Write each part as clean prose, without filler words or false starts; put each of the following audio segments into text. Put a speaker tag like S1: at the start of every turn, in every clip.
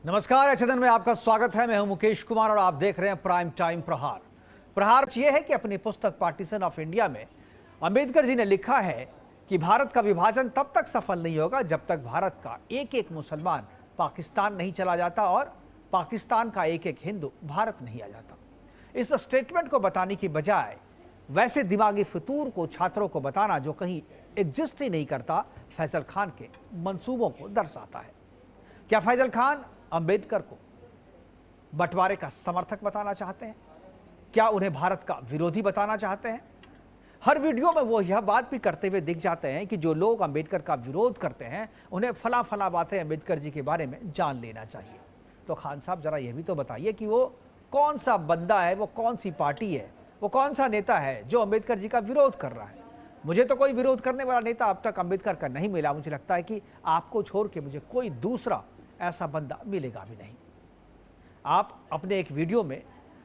S1: नमस्कार, अच्छे में आपका स्वागत है। मैं हूं मुकेश कुमार और आप देख रहे हैं प्राइम टाइम प्रहार। प्रहार यह है कि अपनी पुस्तक पार्टीशन ऑफ इंडिया में अंबेडकर जी ने लिखा है कि भारत का विभाजन तब तक सफल नहीं होगा जब तक भारत का एक एक मुसलमान पाकिस्तान नहीं चला जाता और पाकिस्तान का एक एक हिंदू भारत नहीं आ जाता। इस स्टेटमेंट को बताने की बजाय वैसे दिमागी फितूर को छात्रों को बताना जो कहीं एग्जिस्ट ही नहीं करता, फैजल खान के मंसूबों को दर्शाता है। क्या फैजल खान अंबेडकर को बंटवारे का समर्थक बताना चाहते हैं? क्या उन्हें भारत का विरोधी बताना चाहते हैं? हर वीडियो में वो यह बात भी करते हुए दिख जाते हैं कि जो लोग अंबेडकर का विरोध करते हैं उन्हें फला फला बातें अंबेडकर जी के बारे में जान लेना चाहिए। तो खान साहब जरा यह भी तो बताइए कि वो कौन सा बंदा है, वो कौन सी पार्टी है, वो कौन सा नेता है जो अंबेडकर जी का विरोध कर रहा है। मुझे तो कोई विरोध करने वाला नेता अब तक अंबेडकर का नहीं मिला। मुझे लगता है कि आपको छोड़ के मुझे कोई दूसरा ऐसा बंदा मिलेगा भी नहीं। आप अपने एक वीडियो में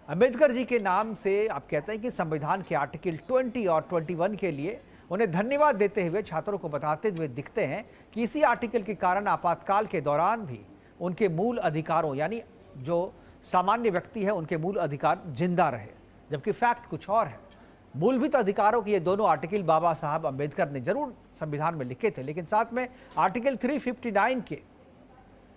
S1: अंबेडकर जी के नाम से आप कहते हैं कि संविधान के आर्टिकल 20 और 21 के लिए उन्हें धन्यवाद देते हुए छात्रों को बताते हुए दिखते हैं कि इसी आर्टिकल के कारण आपातकाल के दौरान भी उनके मूल अधिकारों यानी जो सामान्य व्यक्ति है उनके मूल अधिकार जिंदा रहे, जबकि फैक्ट कुछ और है। मूलभूत अधिकारों के ये दोनों आर्टिकल बाबा साहब अंबेडकर ने जरूर संविधान में लिखे थे, लेकिन साथ में आर्टिकल 359 के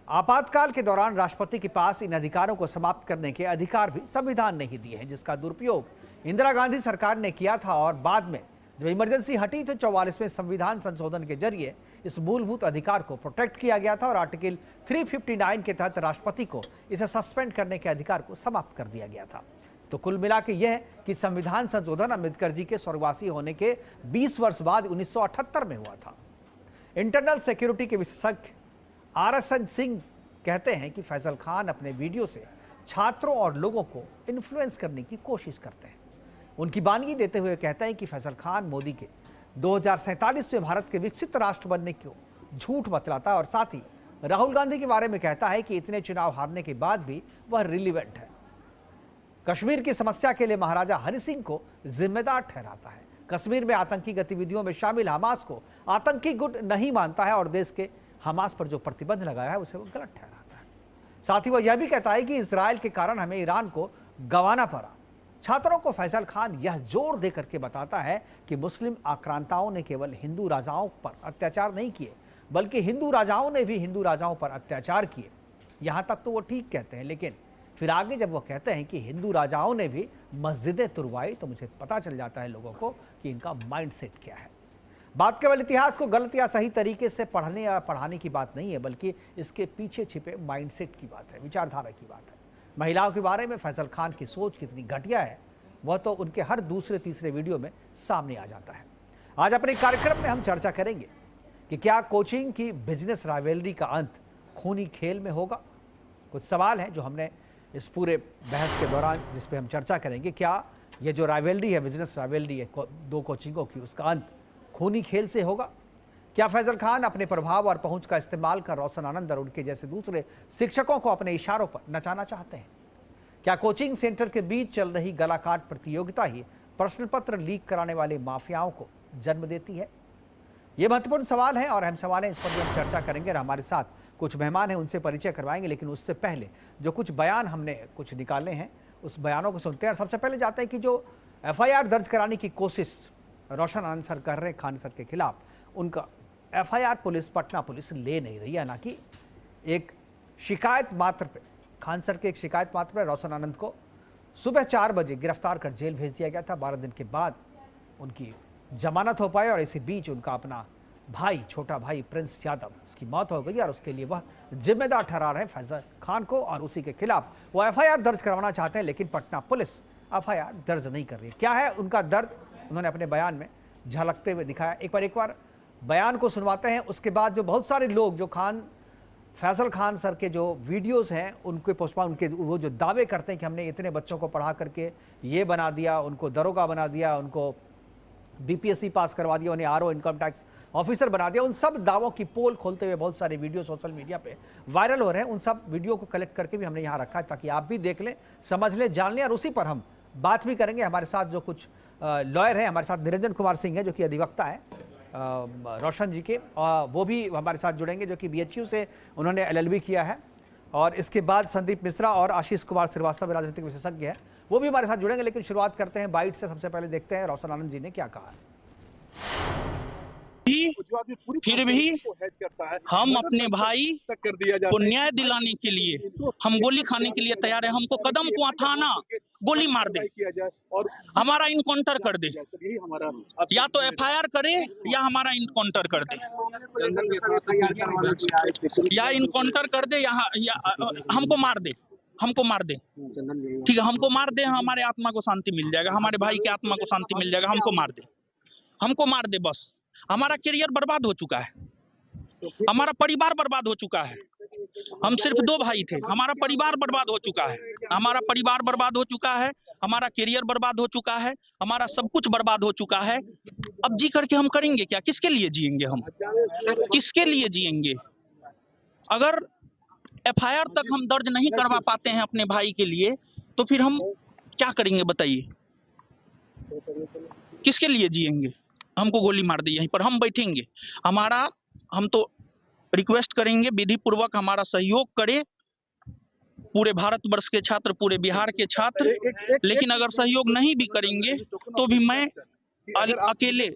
S1: आपातकाल के दौरान राष्ट्रपति के पास इन अधिकारों को समाप्त करने के अधिकार भी संविधान ने ही दिए हैं, जिसका दुरुपयोग इंदिरा गांधी सरकार ने किया था। और बाद में जब इमरजेंसी हटी तो 44वें संविधान संशोधन के जरिए इस मूलभूत अधिकार को प्रोटेक्ट किया गया था और आर्टिकल 359 के तहत राष्ट्रपति को इसे सस्पेंड करने के अधिकार को समाप्त कर दिया गया था। तो कुल मिला के यह कि संविधान संशोधन अंबेडकर जी के स्वर्गवासी होने के 20 वर्ष बाद 1978 में हुआ था। इंटरनल सिक्योरिटी के विशेषज्ञ RSN सिंह कहते हैं कि फैजल खान अपने वीडियो से छात्रों और लोगों को इन्फ्लुएंस करने की कोशिश करते हैं। उनकी बानगी देते हुए कहते हैं कि फैजल खान मोदी के 2047 में भारत के विकसित राष्ट्र बनने को झूठ बतलाता है और साथ ही राहुल गांधी के बारे में कहता है कि इतने चुनाव हारने के बाद भी वह रिलीवेंट है। कश्मीर की समस्या के लिए महाराजा हरि सिंह को जिम्मेदार ठहराता है। कश्मीर में आतंकी गतिविधियों में शामिल हमास को आतंकी गुट नहीं मानता है और देश के हमास पर जो प्रतिबंध लगाया है उसे वो गलत ठहराता है। साथ ही वह यह भी कहता है कि इजराइल के कारण हमें ईरान को गंवाना पड़ा। छात्रों को फैजल खान यह जोर दे करके बताता है कि मुस्लिम आक्रांताओं ने केवल हिंदू राजाओं पर अत्याचार नहीं किए, बल्कि हिंदू राजाओं ने भी हिंदू राजाओं पर अत्याचार किए। यहाँ तक तो वो ठीक कहते हैं, लेकिन फिर आगे जब वो कहते हैं कि हिंदू राजाओं ने भी मस्जिदें तुड़वाई तो मुझे पता चल जाता है लोगों को कि इनका माइंडसेट क्या है। बात केवल इतिहास को गलत या सही तरीके से पढ़ने या पढ़ाने की बात नहीं है, बल्कि इसके पीछे छिपे माइंडसेट की बात है, विचारधारा की बात है। महिलाओं के बारे में फैजल खान की सोच कितनी घटिया है वह तो उनके हर दूसरे तीसरे वीडियो में सामने आ जाता है। आज अपने कार्यक्रम में हम चर्चा करेंगे कि क्या कोचिंग की बिजनेस राइवलरी का अंत खूनी खेल में होगा। कुछ सवाल हैं जो हमने इस पूरे बहस के दौरान जिस पे हम चर्चा करेंगे। क्या ये जो राइवलरी है, बिजनेस राइवलरी है दो कोचिंगों की, उसका अंत खूनी खेल से होगा? क्या फैजल खान अपने प्रभाव और पहुंच का इस्तेमाल कर रोशन आनंद और उनके जैसे दूसरे शिक्षकों को अपने इशारों पर नचाना चाहते हैं? क्या कोचिंग सेंटर के बीच चल रही गलाकाट प्रतियोगिता ही प्रश्न पत्र लीक कराने वाले माफियाओं को जन्म देती है? ये महत्वपूर्ण सवाल हैं और अहम सवाल हैं, इस पर भी हम चर्चा करेंगे और हमारे साथ कुछ मेहमान हैं, उनसे परिचय करवाएंगे। लेकिन उससे पहले जो कुछ बयान हमने कुछ निकाले हैं उस बयानों को सुनते हैं। और सबसे पहले जाते हैं कि जो FIR दर्ज कराने की कोशिश रोशन आनंद सर कर रहे खान सर के खिलाफ, उनका FIR पुलिस, पटना पुलिस ले नहीं रही है। ना कि एक शिकायत मात्र पे, खान सर के एक शिकायत मात्र पे रोशन आनंद को सुबह 4 बजे गिरफ्तार कर जेल भेज दिया गया था। 12 दिन के बाद उनकी जमानत हो पाई और इसी बीच उनका अपना भाई, छोटा भाई प्रिंस यादव, उसकी मौत हो गई और उसके लिए वह जिम्मेदार ठहरा रहे फैजल खान को और उसी के खिलाफ वो FIR दर्ज करवाना चाहते हैं, लेकिन पटना पुलिस FIR दर्ज नहीं कर रही है। क्या है उनका दर्द, उन्होंने अपने बयान में झलकते हुए दिखाया। एक बार बयान को सुनवाते हैं, उसके बाद जो बहुत सारे लोग जो फैजल खान सर के जो वीडियोस हैं उनके पोस्टमार्टम, उनके वो जो दावे करते हैं कि हमने इतने बच्चों को पढ़ा करके ये बना दिया, उनको दरोगा बना दिया, उनको BPSC पास करवा दिया, उन्हें RO इनकम टैक्स ऑफिसर बना दिया, उन सब दावों की पोल खोलते हुए बहुत सारे वीडियो सोशल मीडिया पे वायरल हो रहे हैं। उन सब वीडियो को कलेक्ट करके भी हमने यहाँ रखा है ताकि आप भी देख लें, समझ लें, जान लें और उसी पर हम बात भी करेंगे। हमारे साथ जो कुछ लॉयर हैं, हमारे साथ निरंजन कुमार सिंह है जो कि अधिवक्ता है रोशन जी के, वो भी हमारे साथ जुड़ेंगे जो कि BHU से उन्होंने LLB किया है। और इसके बाद संदीप मिश्रा और आशीष कुमार श्रीवास्तव राजनीतिक विशेषज्ञ हैं, वो भी हमारे साथ जुड़ेंगे। लेकिन शुरुआत करते हैं बाइट से। सबसे पहले देखते हैं रोशन आनंद जी ने क्या कहा।
S2: फिर भी हम अपने भाई को न्याय दिलाने के लिए हम गोली खाने के लिए तैयार है। हमको कदम को थाना गोली मार दे, हमारा इनकाउंटर कर दे, या तो एफआईआर करे या हमारा इनकाउंटर कर दे, या इनकाउंटर कर दे या हमको मार दे, हमको मार दे। ठीक है, हमको मार दे, हमारे आत्मा को शांति मिल जाएगा, हमारे भाई की आत्मा को शांति मिल जाएगा। हमको मार दे, हमको मार दे बस। हमारा करियर बर्बाद हो चुका है, हमारा परिवार बर्बाद हो चुका है। हम सिर्फ 2 भाई थे, हमारा परिवार बर्बाद हो चुका है, हमारा परिवार बर्बाद हो चुका है, हमारा करियर बर्बाद हो चुका है, हमारा सब कुछ बर्बाद हो चुका है। अब जी करके हम करेंगे क्या? किसके लिए जिएंगे हम? किसके लिए जिएंगे? अगर एफआईआर तक हम दर्ज नहीं करवा पाते हैं अपने भाई के लिए, तो फिर हम क्या करेंगे बताइए? किसके लिए जिएंगे? हमको गोली मार दी, यहीं पर हम बैठेंगे। हम तो रिक्वेस्ट करेंगे विधि पूर्वक हमारा सहयोग करे पूरे भारतवर्ष के छात्र, पूरे बिहार के छात्र। लेकिन अगर सहयोग नहीं भी करेंगे तो भी मैं अकेले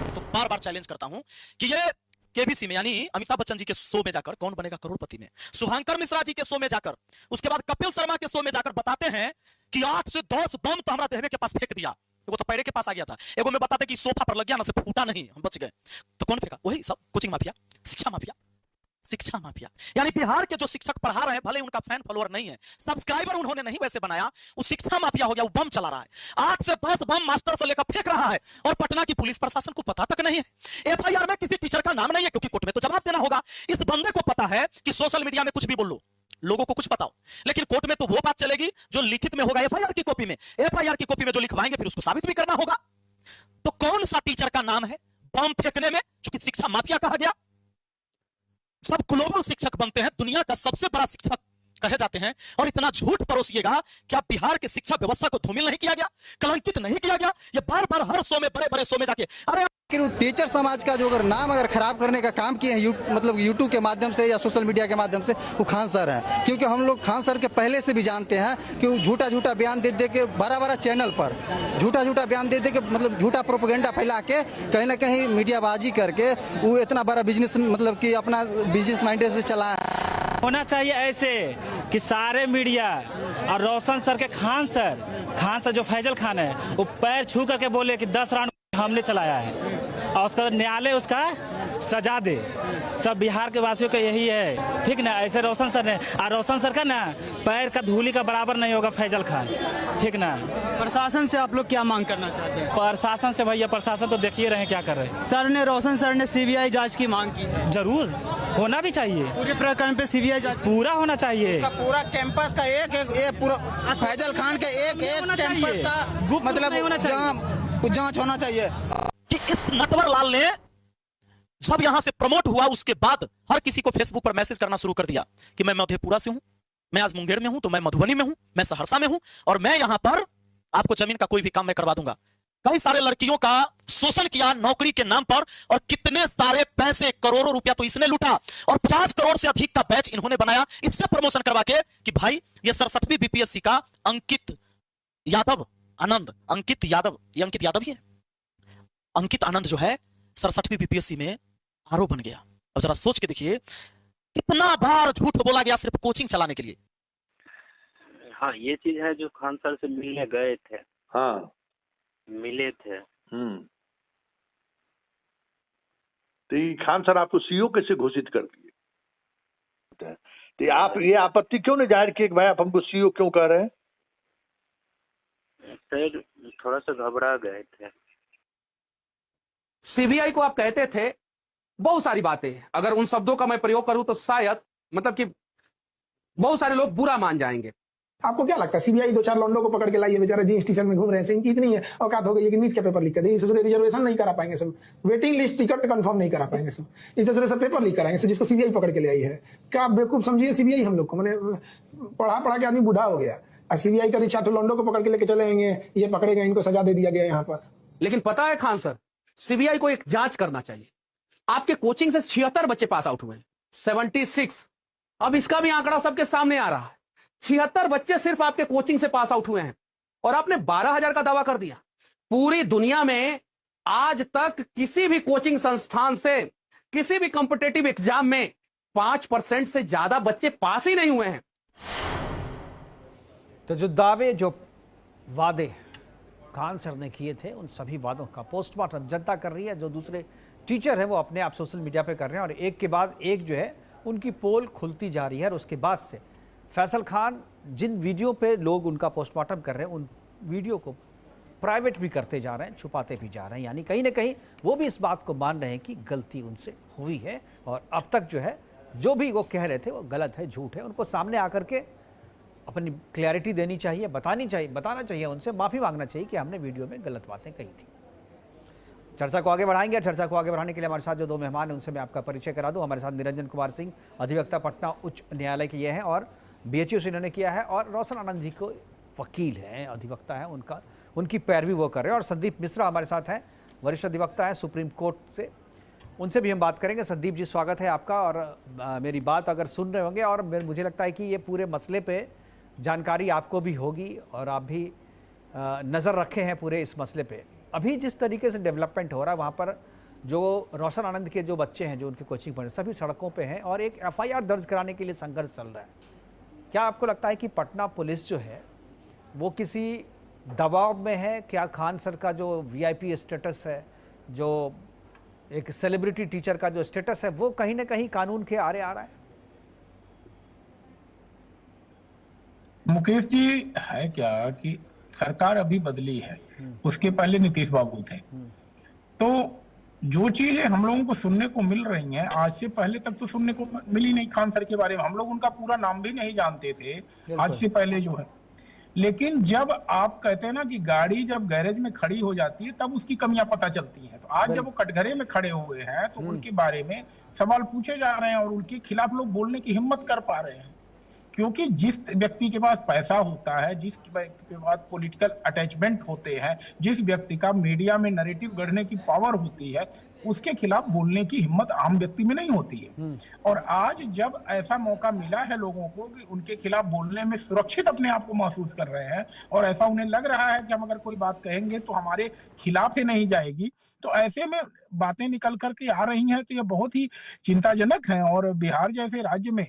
S3: तो बार बार चैलेंज करता हूं कि ये केबीसी में यानी अमिताभ बच्चन जी के शो में जाकर कौन बनेगा करोड़पति में, शुभंकर मिश्रा जी के शो में जाकर, उसके बाद कपिल शर्मा के शो में जाकर बताते हैं कि 8 से 10 बम तो हमारा देहमे के पास फेंक दिया, वो तो पैरे के पास आ गया था। एगो में बताते कि सोफा पर लग गया ना, से फूटा नहीं, हम बच गए। तो कौन फेंका? वही सब कोचिंग माफिया, शिक्षा माफिया, शिक्षा माफिया। यानी बिहार के जो शिक्षक पढ़ा रहे हैं, भले उनका फैन फॉलोअर नहीं है, सब्सक्राइबर उन्होंने नहीं वैसे बनाया, वो शिक्षा माफिया हो गया, वो बम चला रहा है। 8 से 10 बम मास्टर से लेकर फेंक रहा है और पटना की पुलिस प्रशासन को पता तक नहीं है। एफआईआर में किसी टीचर का नाम नहीं है, क्योंकि कोर्ट में तो जवाब देना होगा। इस बंदे को पता है कि सोशल मीडिया में कुछ भी बोल लो, लोगों को कुछ बताओ, लेकिन कोर्ट में तो वो बात चलेगी जो लिखित में होगा एफआईआर की कॉपी में। एफआईआर की कॉपी में जो लिखवाएंगे फिर उसको साबित भी करना होगा। तो कौन सा टीचर का नाम है बम फेंकने में, चूंकि शिक्षा माफिया कहा गया? सब ग्लोबल शिक्षक बनते हैं, दुनिया का सबसे बड़ा शिक्षक कहे जाते हैं, और इतना झूठ परोसिएगा। क्या बिहार की शिक्षा व्यवस्था को धूमिल नहीं किया गया, कलंकित नहीं किया गया? ये बार बार हर शो में, बड़े बड़े शो में जाके अरे
S4: टीचर समाज का जो नाम अगर खराब करने का काम किए हैं मतलब यूट्यूब के माध्यम से या सोशल मीडिया के माध्यम से, वो खान सर है। क्योंकि हम लोग खान सर के पहले से भी जानते हैं कि वो झूठा बयान दे के बड़ा चैनल पर झूठा बयान दे के मतलब झूठा प्रोपेगेंडा फैला के कहीं ना कहीं मीडियाबाजी करके वो इतना बड़ा बिजनेस मतलब कि अपना बिजनेस माइंडेड से चला
S5: होना चाहिए ऐसे कि सारे मीडिया और रोशन सर के खान सर जो फैजल खान है, वो पैर छू करके बोले कि 10 राउंड हमले चलाया है और उसका न्यायालय उसका सजा दे। सब बिहार के वासियों का यही है, ठीक ना? ऐसे रोशन सर ने, और रोशन सर का ना पैर का धूली का बराबर नहीं होगा फैजल खान, ठीक ना?
S6: प्रशासन से आप लोग क्या मांग करना चाहते हैं?
S5: प्रशासन से भैया, प्रशासन तो देखिए रहे क्या कर रहे हैं।
S6: रोशन सर ने सीबीआई जांच की मांग की है।
S5: जरूर होना भी चाहिए,
S6: पूरे प्रकरण पे सीबीआई जांच
S5: पूरा होना चाहिए।
S4: पूरा कैंपस का एक पूरा फैजल खान के एक कैंपस का मतलब जांच होना चाहिए।
S3: कि इस नटवर लाल ने जब यहां से प्रमोट हुआ, उसके बाद हर किसी को फेसबुक पर मैसेज करना शुरू कर दिया कि मैं मधेपुरा से हूं, मैं आज मुंगेर में हूं, तो मैं मधुबनी में हूं, मैं सहरसा में हूं, और मैं यहां पर आपको जमीन का कोई भी काम मैं करवा दूंगा। कई सारे लड़कियों का शोषण किया नौकरी के नाम पर, और कितने सारे पैसे, करोड़ों रुपया तो इसने लूटा, और 50 करोड़ से अधिक का बैच इन्होंने बनाया इससे प्रमोशन करवा के कि भाई ये 67वीं बीपीएससी का अंकित यादव ये अंकित यादव ही है। अंकित आनंद जो है 67वीं बीपीएससी में आरओ बन गया। अब जरा सोच के देखिए कितना बार झूठ बोला गया सिर्फ कोचिंग चलाने के लिए।
S7: हाँ, ये चीज है जो खान सर से मिलने गए थे।
S8: हाँ,
S7: मिले थे।
S8: तो ये खान सर आपको सीईओ कैसे घोषित कर दिए? तो आप ये आपत्ति क्यों नहीं जाहिर किए कि भाई आप हमको सीईओ क्यों कह रहे हैं?
S7: सर थोड़ा सा घबरा गए थे।
S9: सीबीआई को आप कहते थे बहुत सारी बातें, अगर उन शब्दों का मैं प्रयोग करूं तो शायद मतलब कि बहुत सारे लोग बुरा मान जाएंगे।
S10: आपको क्या लगता है सीबीआई 2-4 लौंडों को पकड़ के लाई है, बेचारा जी स्टेशन में घूम रहे हैं, इनकी इतनी है औकात हो गई है कि नीट का पेपर लीक कर दे, इससे रिजर्वेशन नहीं करा पाएंगे सब, वेटिंग लिस्ट टिकट कंफर्म नहीं करा पाएंगे सब, इससे सब पेपर लीक कराएंगे जिसको सीबीआई पकड़ के ले आई है। क्या आप बेवकूफ समझिए सीबीआई हम लोग को? मैंने पढ़ा के आदमी बूढ़ा हो गया, सीबीआई का 4 लौंडों को पकड़ के लेके चले आएंगे, ये पकड़े गए, इनको सजा दे दिया गया यहाँ पर।
S9: लेकिन पता है खान सर, सीबीआई को एक जांच करना चाहिए। आपके कोचिंग से 76 बच्चे पास आउट हुए हैं, 76। अब इसका भी आंकड़ा सबके सामने आ रहा है। 76 बच्चे सिर्फ आपके कोचिंग से पास आउट हुए हैं और आपने 12,000 का दावा कर दिया। पूरी दुनिया में आज तक किसी भी कोचिंग संस्थान से किसी भी कॉम्पिटेटिव एग्जाम में 5% से ज्यादा बच्चे पास ही नहीं हुए हैं।
S1: तो जो दावे, जो वादे खान सर ने किए थे, उन सभी वादों का पोस्टमार्टम जनता कर रही है। जो दूसरे टीचर हैं वो अपने आप सोशल मीडिया पे कर रहे हैं और एक के बाद एक जो है उनकी पोल खुलती जा रही है। और उसके बाद से फैसल खान जिन वीडियो पे लोग उनका पोस्टमार्टम कर रहे हैं, उन वीडियो को प्राइवेट भी करते जा रहे हैं, छुपाते भी जा रहे हैं। यानी कहीं ना कहीं वो भी इस बात को मान रहे हैं कि गलती उनसे हुई है और अब तक जो है जो भी वो कह रहे थे वो गलत है, झूठ है। उनको सामने आकर के अपनी क्लैरिटी देनी चाहिए, बताना चाहिए, उनसे माफ़ी मांगना चाहिए कि हमने वीडियो में गलत बातें कही थी। चर्चा को आगे बढ़ाएंगे। चर्चा को आगे बढ़ाने के लिए हमारे साथ जो दो मेहमान हैं उनसे मैं आपका परिचय करा दूं। हमारे साथ निरंजन कुमार सिंह, अधिवक्ता, पटना उच्च न्यायालय के ये हैं और BHU से इन्होंने किया है, और रोशन आनंद जी को वकील हैं, अधिवक्ता हैं, उनकी पैरवी वो कर रहे हैं। और संदीप मिश्रा हमारे साथ हैं, वरिष्ठ अधिवक्ता हैं सुप्रीम कोर्ट से, उनसे भी हम बात करेंगे। संदीप जी, स्वागत है आपका। और मेरी बात अगर सुन रहे होंगे और मुझे लगता है कि ये पूरे मसले पे जानकारी आपको भी होगी और आप भी नज़र रखे हैं पूरे इस मसले पे। अभी जिस तरीके से डेवलपमेंट हो रहा है वहाँ पर जो रोशन आनंद के जो बच्चे हैं, जो उनके कोचिंग पढ़े, सभी सड़कों पे हैं और एक FIR दर्ज कराने के लिए संघर्ष चल रहा है। क्या आपको लगता है कि पटना पुलिस जो है वो किसी दबाव में है? क्या खान सर का जो VIP स्टेटस है, जो एक सेलिब्रिटी टीचर का जो स्टेटस है, वो कहीं ना कहीं कानून के आरे आ रहा है?
S11: मुकेश जी, है क्या कि सरकार अभी बदली है, उसके पहले नीतीश बाबू थे, तो जो चीजें हम लोगों को सुनने को मिल रही हैं, आज से पहले तक तो सुनने को मिली नहीं। खान सर के बारे में हम लोग उनका पूरा नाम भी नहीं जानते थे आज से पहले जो है। लेकिन जब आप कहते हैं ना कि गाड़ी जब गैरेज में खड़ी हो जाती है तब उसकी कमियां पता चलती हैं, तो आज जब वो कटघरे में खड़े हुए हैं तो उनके बारे में सवाल पूछे जा रहे हैं और उनके खिलाफ लोग बोलने की हिम्मत कर पा रहे हैं। क्योंकि जिस व्यक्ति के पास पैसा होता है, जिस व्यक्ति के पास पॉलिटिकल अटैचमेंट होते हैं, जिस व्यक्ति का मीडिया में नैरेटिव गढ़ने की पावर होती है, उसके खिलाफ बोलने की हिम्मत आम व्यक्ति में नहीं होती है। और आज जब ऐसा मौका मिला है लोगों को कि उनके खिलाफ बोलने में सुरक्षित अपने आप को महसूस कर रहे हैं और ऐसा उन्हें लग रहा है कि हम अगर कोई बात कहेंगे तो हमारे खिलाफ ही नहीं जाएगी, तो ऐसे में बातें निकल करके आ रही हैं, तो ये बहुत ही चिंताजनक है। और बिहार जैसे राज्य में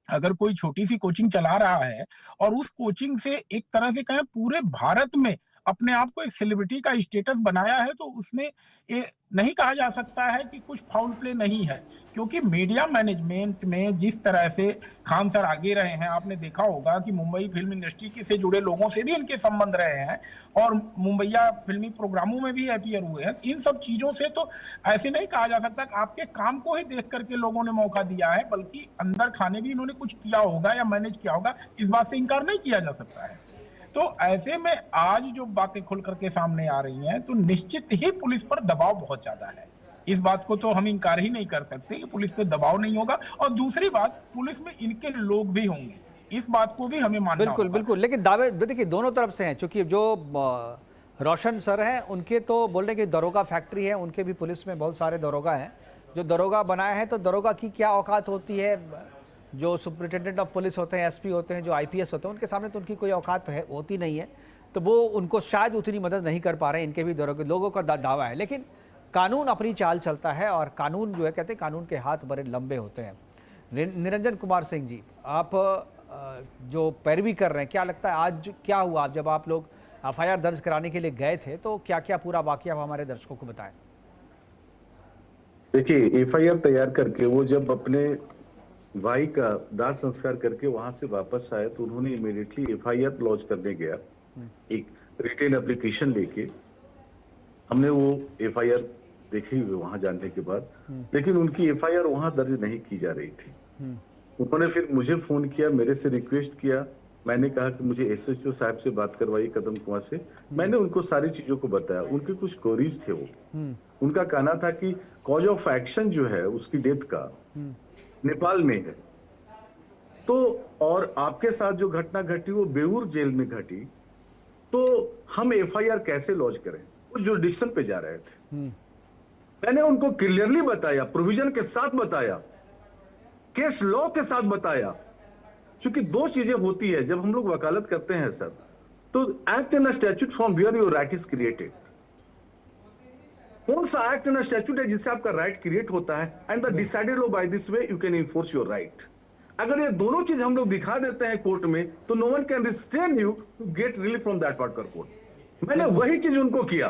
S11: अगर कोई छोटी सी कोचिंग चला रहा है और उस कोचिंग से एक तरह से कहें पूरे भारत में अपने आप को एक सेलिब्रिटी का स्टेटस बनाया है, तो उसमें ये नहीं कहा जा सकता है कि कुछ फाउल प्ले नहीं है। क्योंकि मीडिया मैनेजमेंट में जिस तरह से खान सर आगे रहे हैं, आपने देखा होगा कि मुंबई फिल्म इंडस्ट्री से जुड़े लोगों से भी इनके संबंध रहे हैं और मुंबईया फिल्मी प्रोग्रामों में भी अपीयर हुए हैं। इन सब चीजों से तो ऐसे नहीं कहा जा सकता कि आपके काम को ही देख करके लोगों ने मौका दिया है, बल्कि अंदर खाने भी इन्होंने कुछ किया होगा या मैनेज किया होगा, इस बात से इनकार नहीं किया जा सकता है। तो ऐसे में आज जो बातें खुल करके सामने आ रही हैं, तो निश्चित ही पुलिस पर दबाव बहुत ज्यादा है। इस बात को तो हम इनकार ही नहीं कर सकते कि पुलिस पे दबाव नहीं होगा। और दूसरी बात, पुलिस में इनके लोग भी होंगे, इस बात को भी हमें मानना
S1: बिल्कुल
S11: होगा।
S1: बिल्कुल। लेकिन दावे देखिए दोनों तरफ से हैं, क्योंकि जो रोशन सर हैं उनके तो बोल रहे कि दरोगा फैक्ट्री है, उनके भी पुलिस में बहुत सारे दरोगा हैं जो दरोगा बनाए हैं। तो दरोगा की क्या औकात होती है? जो सुपरिटेंडेंट ऑफ पुलिस होते हैं, SP होते हैं, जो IPS होते हैं, उनके सामने तो उनकी कोई औकात होती नहीं है, तो वो उनको शायद उतनी मदद नहीं कर पा रहे हैं। इनके भी लोगों का दावा है। लेकिन कानून अपनी चाल चलता है और कानून जो है, कहते हैं कानून के हाथ बड़े लंबे होते हैं। निरंजन कुमार सिंह जी, आप जो पैरवी कर रहे हैं, क्या लगता है आज क्या हुआ? जब आप लोग FIR दर्ज कराने के लिए गए थे तो क्या क्या पूरा वाकया हमारे दर्शकों को बताएं।
S12: देखिए, FIR तैयार करके वो जब अपने भाई का दाह संस्कार करके वहां से वापस आए तो उन्होंने इमीडिएटली FIR लॉन्च करने गया, एक रिटेन एप्लीकेशन लेके। हमने वो FIR देखी हुई वहां जाने के बाद, लेकिन उनकी FIR वहां दर्ज नहीं की जा रही थी। उन्होंने फिर मुझे फोन किया, मेरे से रिक्वेस्ट किया, मैंने कहा कि मुझे SHO साहब से बात करवाइए कदम कुआं से। मैंने उनको सारी चीजों को बताया, उनके कुछ क्वेरीज थे। वो उनका कहना था कि कॉज ऑफ एक्शन जो है उसकी डेथ का नेपाल में है, तो और आपके साथ जो घटना घटी वो बेऊर जेल में घटी, तो हम FIR कैसे लॉन्च करें? वो जुरिडिक्शन पे जा रहे थे। मैंने उनको क्लियरली बताया, प्रोविजन के साथ बताया केस लॉ के साथ बताया। क्योंकि दो चीजें होती है जब हम लोग वकालत करते हैं सर, तो act in statute from where your right is created. कौन सा एक्ट इन स्टैट्यूट है जिससे आपका राइट क्रिएट होता है, and the decided law by this way you can enforce your right. अगर ये दोनों चीज हम लोग दिखा देते हैं कोर्ट में, तो no one can restrain you to get relief from that particular court. मैंने वही चीज उनको किया।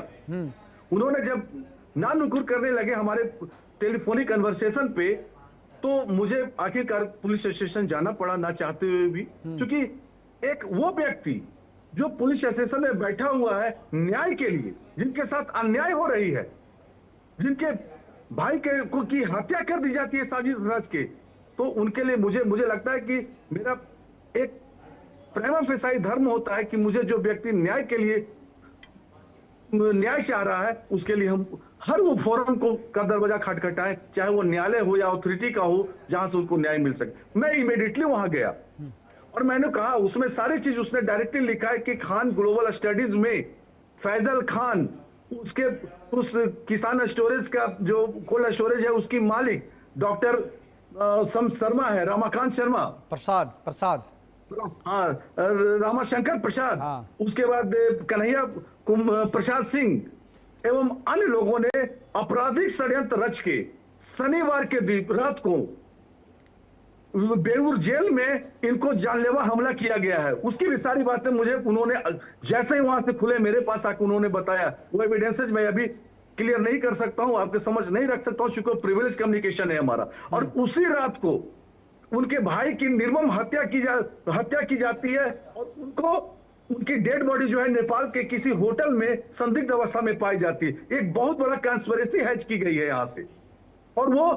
S12: उन्होंने जब ना नुकुर करने लगे हमारे टेलीफोनिक कन्वर्सेशन पे, तो मुझे आखिरकार पुलिस स्टेशन जाना पड़ा, ना चाहते हुए भी। क्योंकि एक वो व्यक्ति जो पुलिस स्टेशन में बैठा हुआ है न्याय के लिए, जिनके साथ अन्याय हो रही है, जिनके भाई को की हत्या कर दी जाती है साजिश रच के, तो उनके लिए मुझे लगता है कि मेरा एक प्रेमा फेसाई धर्म होता है कि मुझे जो व्यक्ति न्याय के लिए न्याय चाह रहा है, उसके लिए हम हर वो फोरम को का दरवाजा खटखटाएं, चाहे वो न्यायालय हो या अथॉरिटी का हो, जहां से उनको न्याय मिल सके। मैं इमीडिएटली वहां गया और मैंने कहा, उसमें सारी चीज उसने डायरेक्टली लिखा है कि खान ग्लोबल स्टडीज में फैजल खान, उसके उस किसान स्टोरेज का जो कोल्ड स्टोरेज है उसकी मालिक डॉक्टर शर्मा है, रमाकांत शर्मा,
S1: प्रसाद
S12: हाँ, रामाशंकर प्रसाद, उसके बाद कन्हैया प्रसाद सिंह एवं अन्य लोगों ने आपराधिक षड्यंत्र रच के शनिवार के दिन रात को बेऊर जेल में इनको जानलेवा हमला किया गया है। उसकी भी सारी बातें मुझे उन्होंने जैसे ही वहां से खुले मेरे पास आकर उन्होंने बताया। वो एविडेंसेज मैं अभी क्लियर नहीं कर सकता हूं, आपके समझ नहीं रख सकता हूं, क्योंकि प्रिविलेज कम्युनिकेशन है हमारा। और उसी रात को उनके भाई की निर्मम हत्या की जाती है और उनकी डेड बॉडी जो है नेपाल के किसी होटल में संदिग्ध अवस्था में पाई जाती है। एक बहुत बड़ा कंस्पिरेसी हैच की गई है यहां से, और वो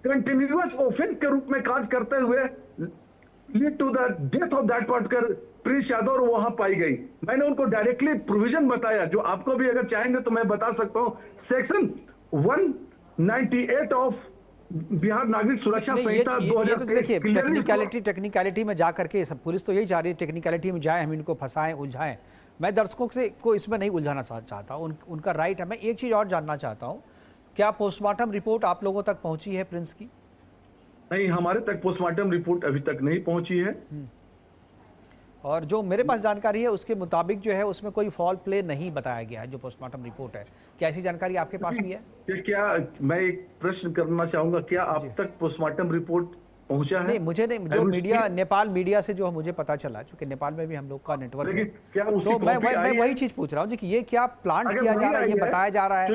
S12: कंटिन्यूअस ऑफेंस के रूप में कार्य करते हुए lead to the death of that particular Prince Yadav, और वहां पाई गई। मैंने उनको डायरेक्टली प्रोविजन बताया, जो आपको भी अगर चाहेंगे तो मैं बता सकता हूं, सेक्शन 198 ऑफ बिहार नागरिक सुरक्षा संहिता 2023।
S1: टेक्निकलिटी में जा करके सब पुलिस तो यही चाह रही है, टेक्निकलिटी में जाए, हम इनको फंसाएं, उलझाएं। मैं दर्शकों को इसमें नहीं उलझाना चाहता, उनका राइट है। मैं एक चीज और जानना चाहता हूं, क्या पोस्टमार्टम रिपोर्ट आप लोगों तक पहुंची है प्रिंस की?
S12: नहीं, हमारे तक पोस्टमार्टम रिपोर्ट अभी तक नहीं पहुंची है।
S1: और जो मेरे पास जानकारी है उसके मुताबिक जो है उसमें कोई फॉल प्ले नहीं बताया गया है, जो पोस्टमार्टम रिपोर्ट है। क्या ऐसी जानकारी आपके पास भी है?
S12: क्या मैं एक प्रश्न करना चाहूंगा, क्या आप तक पोस्टमार्टम रिपोर्ट पहुंचा है?
S1: नहीं, मुझे नहीं, जो मीडिया, नेपाल मीडिया से जो मुझे पता चला, क्योंकि नेपाल में भी हम लोग का नेटवर्क है,
S12: क्या
S1: तो मैं वही चीज पूछ रहा हूँ कि ये क्या प्लान किया जा रहा है, ये बताया जा रहा है।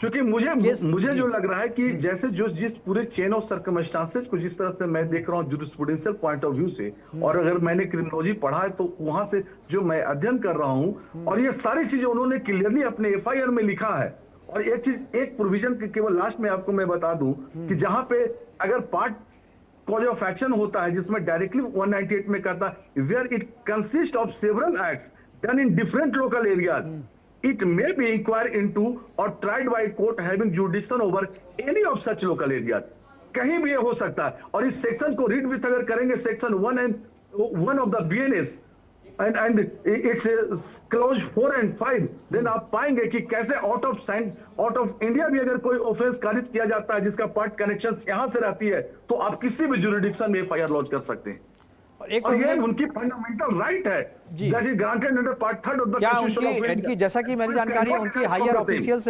S12: क्योंकि मुझे जो लग रहा है कि जैसे जिस पूरे चेन ऑफ सर्कमस्टांसेस को जिस तरह से मैं देख रहा हूँ जूरिस्प्रूडेंशियल पॉइंट ऑफ व्यू से, और अगर मैंने क्रिमिनोलॉजी पढ़ा है तो वहां से जो मैं अध्ययन कर रहा हूँ, और ये सारी चीजें उन्होंने क्लियरली अपने एफआईआर में लिखा है। और एक प्रोविजन केवल लास्ट में आपको मैं बता दूं कि जहां पे अगर पार्ट कॉज ऑफ एक्शन होता है, जिसमें डायरेक्टली 198 में कहता है where it consist of several acts done in different local areas, it may be inquired into or tried by a court having jurisdiction over any of such local areas। कहीं भी ये हो सकता है। और इस सेक्शन को रीड विथ अगर करेंगे, section 1 of the BNS and its clause 4 and 5, then आप पाएंगे कि कैसे आउट ऑफ इंडिया भी अगर कोई ऑफेंस कारित किया जाता है जिसका पार्ट कनेक्शन यहां से रहती है, तो आप किसी भी जुरिडिक्शन में एफआईआर लॉन्च कर सकते हैं। और ये उनकी फंडामेंटल राइट है, that is granted under part 3 of the constitution of India.
S1: जैसा कि मेरी जानकारी है, उनकी हायर ऑफिशियल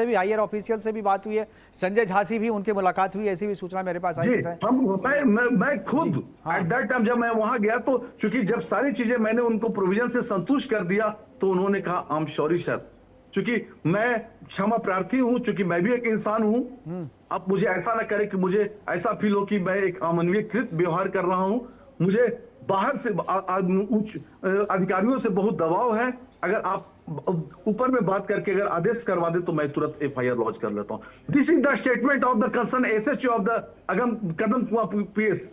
S1: से भी बात हुई है, संजय झा से भी उनकी मुलाकात हुई, ऐसी भी सूचना मेरे पास आई है।
S12: मैं खुद एट दैट टाइम जब मैं वहां गया, तो क्योंकि जब सारी चीजें मैंने उनको प्रोविजन से संतुष्ट कर दिया, तो उन्होंने कहा आई एम सॉरी सर, क्योंकि मैं क्षमा प्रार्थी हूं, क्योंकि मैं भी एक इंसान हूं। अब मुझे ऐसा ना करे कि मुझे ऐसा फील हो कि मैं एक अमानवीयकृत व्यवहार कर रहा हूं। मुझे बाहर से उच्च अधिकारियों से बहुत दबाव है। अगर आप ऊपर में बात करके अगर आदेश करवा दे, तो मैं तुरंत एफआईआर लॉन्च कर लेता हूं। This is the statement of the concern SHO of the Kadam Kuan PS.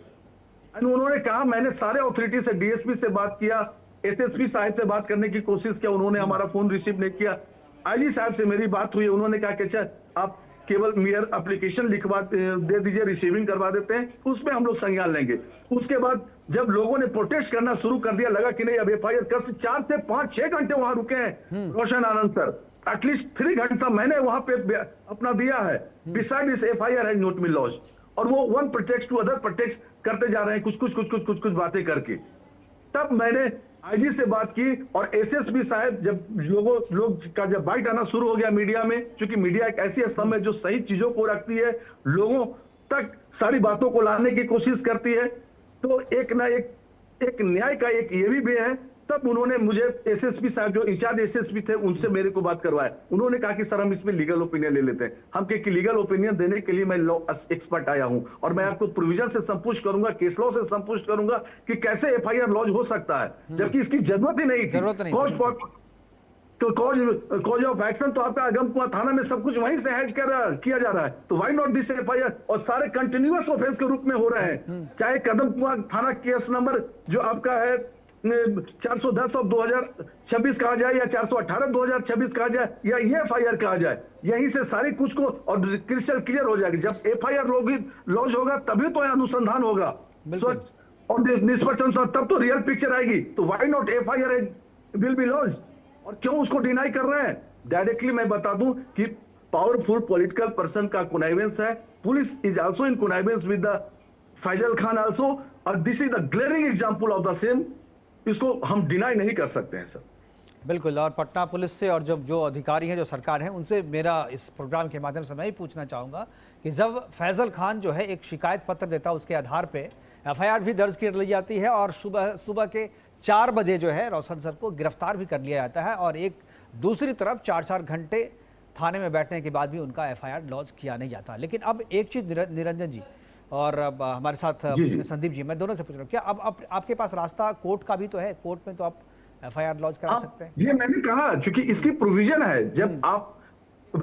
S12: उन्होंने कहा, मैंने सारे अथॉरिटी से, डीएसपी से बात किया, एसएसपी साहब से बात करने की कोशिश किया, उन्होंने हमारा फोन रिसीव नहीं किया। आईजी साहब से मेरी बात हुई, उन्होंने कहा कि अच्छा आप केवल मेयर एप्लीकेशन लिखवा दे दीजिए, रिसीविंग करवा देते हैं, उसमें हम लोग संज्ञान लेंगे। उसके बाद जब लोगों ने प्रोटेस्ट करना शुरू कर दिया, लगा कि नहीं अब एफआईआर कब से 4 से 5-6 घंटे वहां रुके हैं रोशन आनंद सर, एटलीस्ट 3 घंटा मैंने वहां पे अपना दिया है। Beside this FIR has not been launched, और वो one protect to other protect करते जा रहे हैं कुछ बातें करके। तब मैंने आईजी से बात की और एसएसपी साहब जब लोग का जब बाइट आना शुरू हो गया मीडिया में, क्योंकि मीडिया एक ऐसी स्तंभ है जो सही चीजों को रखती है, लोगों तक सारी बातों को लाने की कोशिश करती है, तो एक ना एक न्याय का एक ये भी वे है। तब उन्होंने मुझे एसएसपी साहब जो इंचार्ज एसएसपी थे उनसे मेरे को बात करवाया। उन्होंने कहा कि सर हम इसमें लीगल ओपिनियन ले लेते हैं। हम के लीगल ओपिनियन देने के लिए मैं लॉ एक्सपर्ट आया हूं और मैं आपको प्रोविजन से संपुष्ट करूंगा, केस लॉ से संपुष्ट करूंगा कि कैसे एफआईआर लॉन्च हो सकता है, जबकि इसकी जरूरत ही नहीं थी। कॉज ऑफ एक्शन तो आपका अगमकुआं थाना में सब कुछ वहीं से हैज किया जा रहा है, तो व्हाई नॉट दिस एफआईआर? और सारे कंटिन्यूअस ऑफेंस के रूप में हो रहे हैं, चाहे कदमकुआं थाना केस नंबर जो आपका है 410 ऑफ 2026 कहा जाए या 418 2026 कहा जाए या ये एफआईआर कहा जाए, यहीं से सारी कुछ को और क्रिस्टल क्लियर हो जाएगी। जब एफआईआर लॉन्च होगा तभी तो अनुसंधान होगा स्वच्छ और निष्पक्ष अनुसंधान, तब तो रियल पिक्चर आएगी। तो why not FIR will be launch? और क्यों उसको डिनाई कर रहे हैं? डायरेक्टली मैं बता दूं कि पावरफुल पॉलिटिकल पर्सन का कॉन्नाइवेंस है, police is also in connivance with the Faizal Khan also, और this is the glaring example of the same. इसको हम डिनाई नहीं कर सकते हैं सर।
S1: बिल्कुल, और पटना पुलिस से और जो अधिकारी हैं, जो सरकार है, उनसे मेरा इस प्रोग्राम के माध्यम से मैं ही पूछना चाहूँगा कि जब फैजल खान जो है एक शिकायत पत्र देता है, उसके आधार पे एफआईआर भी दर्ज कर ली जाती है और सुबह के 4 बजे जो है रोशन सर को गिरफ्तार भी कर लिया जाता है, और एक दूसरी तरफ 4 घंटे थाने में बैठने के बाद भी उनका एफआईआर लॉन्च किया नहीं जाता। लेकिन अब एक चीज़ निरंजन जी और अब हमारे साथ संदीप जी, मैं दोनों से पूछ रहा हूँ, क्या अब आपके पास रास्ता कोर्ट का भी तो है? कोर्ट में तो आप एफआईआर लॉन्च करा सकते हैं।
S12: ये मैंने कहा, क्योंकि इसकी प्रोविजन है। जब आप,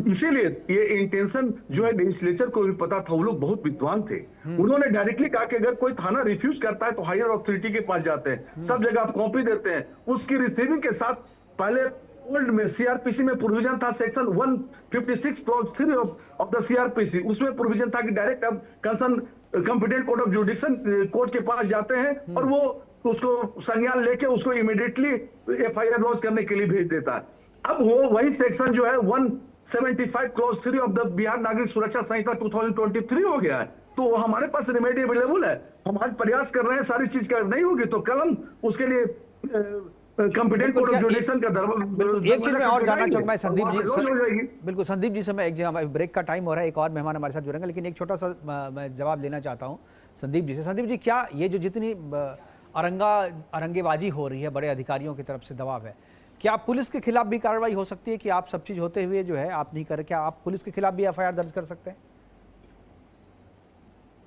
S12: इसीलिए ये इंटेंशन जो है लेजिस्लेचर को भी पता था, वो लोग बहुत विद्वान थे। उन्होंने डायरेक्टली कहा कि अगर कोई थाना रिफ्यूज करता है तो हायर अथॉरिटी के पास जाते हैं, सब जगह आप कॉपी देते हैं, उसकी रिसीविंग के साथ। पहले ओल्ड में सीआरपीसी में प्रोविजन था, section 156 clause 3 of the CrPC, उसमें प्रोविजन था कि डायरेक्ट अब concern competent court of जुडिक्शन court के पास जाते हैं और वो उसको संज्ञान लेके उसको इमीडिएटली एफआईआर लॉन्च करने के लिए भेज देता है। अब वो वही सेक्शन जो है 175 क्लॉज 3 ऑफ द बिहार नागरिक सुरक्षा संहिता 2023 हो गया है, तो हमारे पास रेमेडी अवेलेबल है। हम आज प्रयास कर रहे हैं, सारी चीज कर नहीं होगी तो कल हम उसके लिए कॉम्पिटेंट कोर्ट ऑफ जुडिक्शन का
S1: एक चीज मैं और जानना चाहूंगा मैं संदीप जी, बिल्कुल संदीप जी से मैं एक जगह ब्रेक का टाइम हो रहा है, एक और मेहमान हमारे साथ जुड़ेंगे, लेकिन एक छोटा सा मैं जवाब लेना चाहता हूं संदीप जी से। संदीप जी, क्या ये जो जितनी अरंगेबाजी हो रही है, बड़े अधिकारियों की तरफ से दबाव है, क्या पुलिस के खिलाफ भी कार्रवाई हो सकती है कि आप सब चीज होते हुए जो है आप नहीं कर, क्या आप पुलिस के खिलाफ भी एफआईआर दर्ज कर सकते हैं?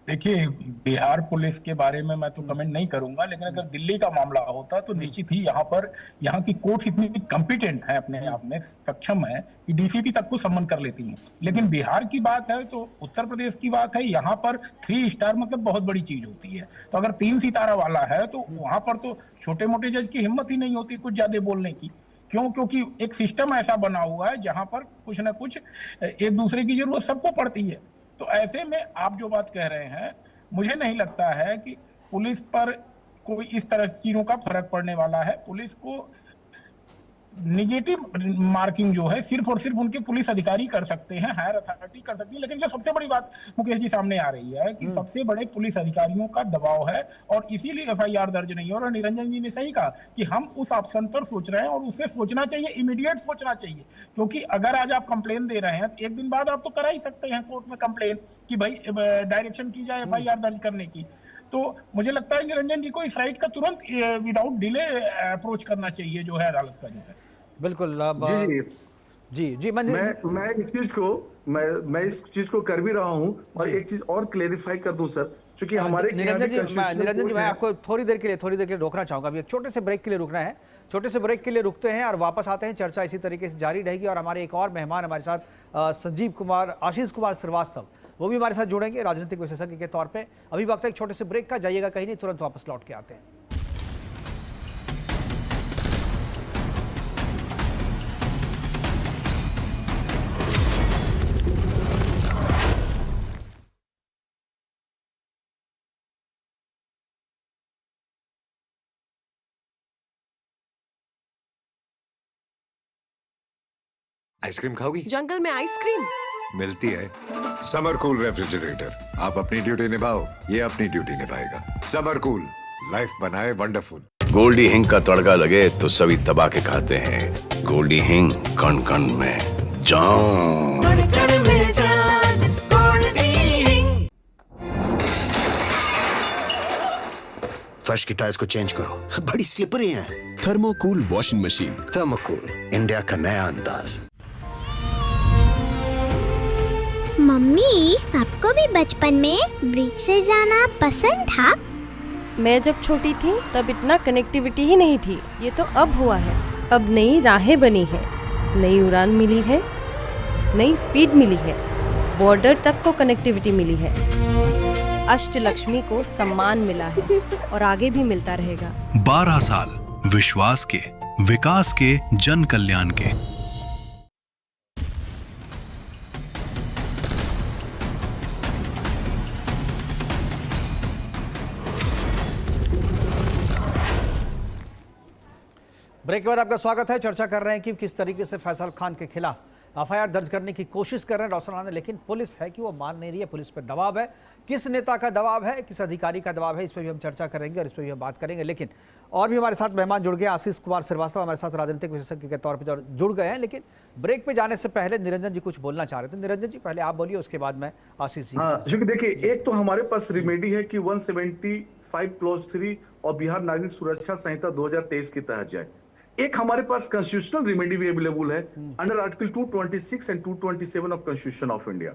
S11: देखिए, बिहार पुलिस के बारे में मैं तो कमेंट नहीं करूंगा, लेकिन अगर दिल्ली का मामला होता तो निश्चित ही यहाँ की कोर्ट इतनी कॉम्पिटेंट है, अपने आप में सक्षम है कि डीसीपी तक को सम्मन कर लेती हैं। लेकिन बिहार की बात है तो उत्तर प्रदेश की बात है, यहाँ पर 3 स्टार मतलब बहुत बड़ी चीज होती है। तो अगर 3 सितारा वाला है तो वहां पर तो छोटे मोटे जज की हिम्मत ही नहीं होती कुछ ज्यादा बोलने की। क्यों? क्योंकि एक सिस्टम ऐसा बना हुआ है जहां पर कुछ ना कुछ एक दूसरे की जरूरत सबको पड़ती है। तो ऐसे में आप जो बात कह रहे हैं, मुझे नहीं लगता है कि पुलिस पर कोई इस तरह की चीजों का फर्क पड़ने वाला है। पुलिस को निगेटिव मार्किंग जो है सिर्फ और सिर्फ उनके पुलिस अधिकारी कर सकते हैं, हायर अथॉरिटी कर सकती है। लेकिन जो सबसे बड़ी बात मुकेश जी सामने आ रही है कि सबसे बड़े पुलिस अधिकारियों का दबाव है और इसीलिए एफआईआर दर्ज नहीं है। और निरंजन जी ने सही कहा कि हम उस ऑप्शन पर सोच रहे हैं और उसे सोचना चाहिए, इमीडिएट सोचना चाहिए। क्योंकि अगर आज आप कंप्लेन दे रहे हैं तो एक दिन बाद आप तो करा ही सकते हैं कोर्ट में कंप्लेन कि भाई डायरेक्शन की जाए एफआईआर दर्ज करने की। तो मुझे लगता है निरंजन जी को इस राइट का तुरंत विदाउट डिले अप्रोच करना चाहिए जो है अदालत का जो है।
S1: बिल्कुल जी
S12: मैं इस चीज को मैं इस चीज को कर भी रहा हूं। और एक चीज और क्लेरिफाई कर दूं सर, क्योंकि हमारे
S1: निरंजन जी मैं आपको थोड़ी देर के लिए रोकना चाहूंगा। अभी एक छोटे से ब्रेक के लिए रुकना है, छोटे से ब्रेक के लिए रुकते हैं और वापस आते हैं। चर्चा इसी तरीके से जारी रहेगी और हमारे एक और मेहमान हमारे साथ आशीष कुमार श्रीवास्तव, वो भी हमारे साथ जुड़ेंगे राजनीतिक विशेषज्ञ के तौर पे। अभी वक्त है एक छोटे से ब्रेक का, जाइएगा कहीं नहीं, तुरंत वापस लौट के आते हैं।
S13: आइसक्रीम खाओगी?
S14: जंगल में आइसक्रीम?
S13: मिलती है। समर कूल रेफ्रिजरेटर, आप अपनी ड्यूटी निभाओ, ये अपनी ड्यूटी निभाएगा। समर कूल, लाइफ बनाए वंडरफुल।
S14: गोल्डी हिंग का तड़का लगे तो सभी दबा के खाते हैं। गोल्डी हिंग, कण कण में जान।
S15: फर्श की टाइल्स को चेंज करो, बड़ी स्लिपरी हैं।
S16: थर्मोकूल वॉशिंग मशीन।
S15: थर्मोकूल, इंडिया का नया अंदाज।
S17: मम्मी, आपको भी बचपन में ब्रिज से जाना पसंद था?
S18: मैं जब छोटी थी तब इतना कनेक्टिविटी ही नहीं थी। ये तो अब हुआ है। अब नई राहें बनी हैं, नई उड़ान मिली है, नई स्पीड मिली है, बॉर्डर तक को कनेक्टिविटी मिली है। अष्टलक्ष्मी को सम्मान मिला है और आगे भी मिलता रहेगा।
S16: 12 साल विश्वास के, विकास के, जन कल्याण के।
S1: ब्रेक के बाद आपका स्वागत है। चर्चा कर रहे हैं कि किस तरीके से फैसल खान के खिलाफ एफआईआर दर्ज करने की कोशिश कर रहे हैं रोशन आनंद, लेकिन पुलिस है कि वो मान नहीं रही है। पुलिस पर दबाव है, किस नेता का दबाव है, किस अधिकारी का दबाव है, इस पर भी हम चर्चा करेंगे और इस पर भी हम बात करेंगे। लेकिन और भी हमारे साथ मेहमान जुड़ गए। आशीष कुमार श्रीवास्तव हमारे साथ राजनीतिक विशेषज्ञ के तौर पर जुड़ गए हैं, लेकिन ब्रेक पे जाने से पहले निरंजन जी कुछ बोलना चाह रहे थे। निरंजन जी, पहले आप बोलिए, उसके बाद मैं आशीष जी।
S12: हाँ, क्योंकि देखिए, एक तो हमारे पास रिमेडी है कि 175 क्लॉज 3 और बिहार नागरिक सुरक्षा संहिता 2023 के तहत जाए। एक हमारे पास कॉन्स्टिट्यूशनल रेमेडी भी अवेलेबल है under article 226 and 227 of constitution of India.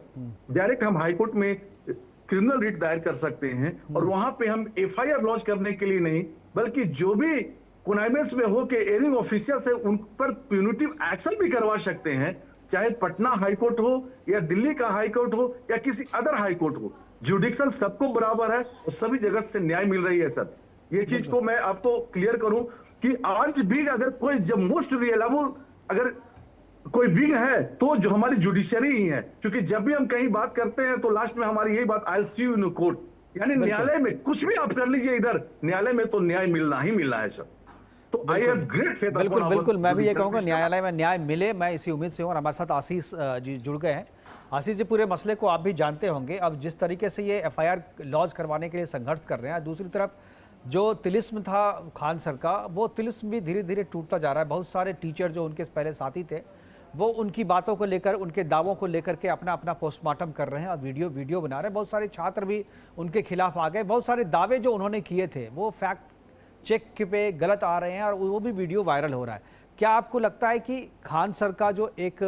S12: Direct हम हाई कोर्ट में क्रिमिनल रिट दायर कर सकते हैं और वहां पे हम एफआईआर लॉन्च करने के लिए नहीं, बल्कि जो भी कॉन्नाइवेंस में हो के एयरिंग ऑफिसर से उन पर प्यूनिटिव एक्शन भी करवा सकते हैं, चाहे पटना हाई कोर्ट हो या दिल्ली का हाई कोर्ट हो या किसी अदर हाई कोर्ट हो। जुडिक्शन सबको बराबर है और सभी जगह से न्याय मिल रही है सर। ये चीज को मैं आपको क्लियर करूं कि आज भी अगर कोई जब मोस्ट रिलायबल अगर कोई विंग है तो जो हमारी जुडिशरी ही है, क्योंकि जब भी हम कहीं बात करते हैं तो लास्ट में हमारी यही बात, I will see you in court, यानी न्यायालय में कुछ भी आप कर लीजिए, इधर न्यायालय में तो न्याय मिलना ही मिलना है सर। तो आई हैव ग्रेट फेथ।
S1: बिल्कुल बिल्कुल, मैं भी ये कहूँगा न्यायालय में न्याय मिले, मैं इसी उम्मीद से हूँ। और हमारे साथ आशीष जी जुड़ गए हैं। आशीष जी, पूरे मसले को आप भी जानते होंगे। अब जिस तरीके से ये एफआईआर लॉन्च करवाने के लिए संघर्ष कर रहे हैं, दूसरी तरफ जो तिलिस्म था खान सर का, वो तिलिस्म भी धीरे धीरे टूटता जा रहा है। बहुत सारे टीचर जो उनके पहले साथी थे, वो उनकी बातों को लेकर, उनके दावों को लेकर के अपना अपना पोस्टमार्टम कर रहे हैं और वीडियो बना रहे हैं। बहुत सारे छात्र भी उनके खिलाफ आ गए। बहुत सारे दावे जो उन्होंने किए थे वो फैक्ट चेक पे गलत आ रहे हैं और वो भी वीडियो वायरल हो रहा है। क्या आपको लगता है कि खान सर का जो एक